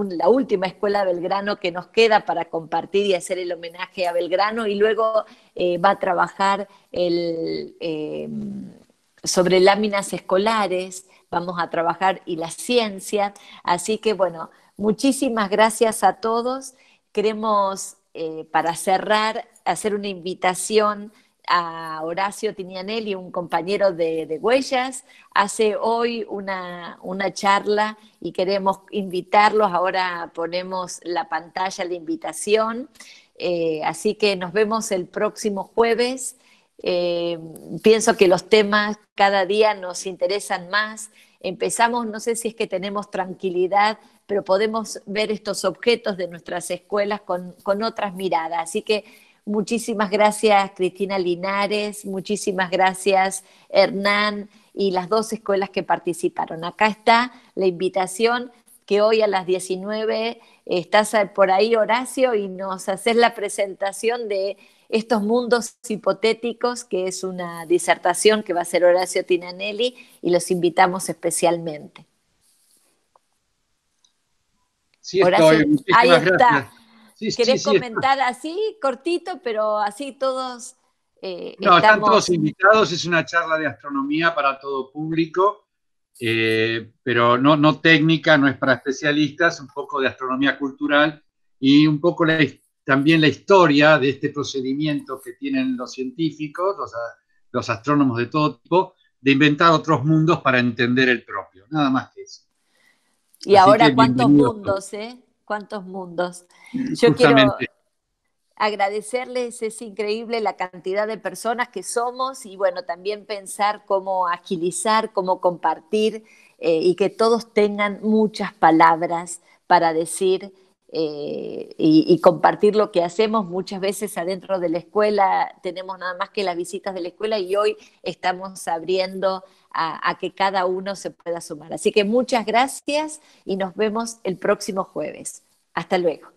la última Escuela Belgrano que nos queda para compartir y hacer el homenaje a Belgrano, y luego va a trabajar sobre láminas escolares, vamos a trabajar y la ciencia. Así que bueno, muchísimas gracias a todos. Queremos, para cerrar, hacer una invitación a Horacio Tinianelli, un compañero de Huellas. Hace hoy una charla y queremos invitarlos. Ahora ponemos la pantalla, la invitación. Así que nos vemos el próximo jueves. Pienso que los temas cada día nos interesan más. Empezamos, no sé si es que tenemos tranquilidad, pero podemos ver estos objetos de nuestras escuelas con otras miradas. Así que muchísimas gracias, Cristina Linares, muchísimas gracias, Hernán, y las 2 escuelas que participaron. Acá está la invitación, que hoy a las 19 estás por ahí, Horacio, y nos haces la presentación de estos mundos hipotéticos, que es una disertación que va a hacer Horacio Tinianelli, y los invitamos especialmente. Sí, Horacio, estoy. ahí Muchísimas está. gracias. Sí, ¿Querés sí, comentar así, cortito, pero así todos no, están todos estamos? invitados, es una charla de astronomía para todo público, pero no técnica, no es para especialistas, un poco de astronomía cultural y un poco también la historia de este procedimiento que tienen los científicos, los astrónomos de todo tipo, de inventar otros mundos para entender el propio, nada más que eso. Y Así ahora, que ¿cuántos bienvenidos todos. mundos, ¿Cuántos mundos? Yo quiero Justamente. agradecerles, es increíble la cantidad de personas que somos, y bueno, también pensar cómo agilizar, cómo compartir, y que todos tengan muchas palabras para decir, y compartir lo que hacemos. Muchas veces adentro de la escuela tenemos nada más que las visitas de la escuela, y hoy estamos abriendo a que cada uno se pueda sumar. Así que muchas gracias y nos vemos el próximo jueves. Hasta luego.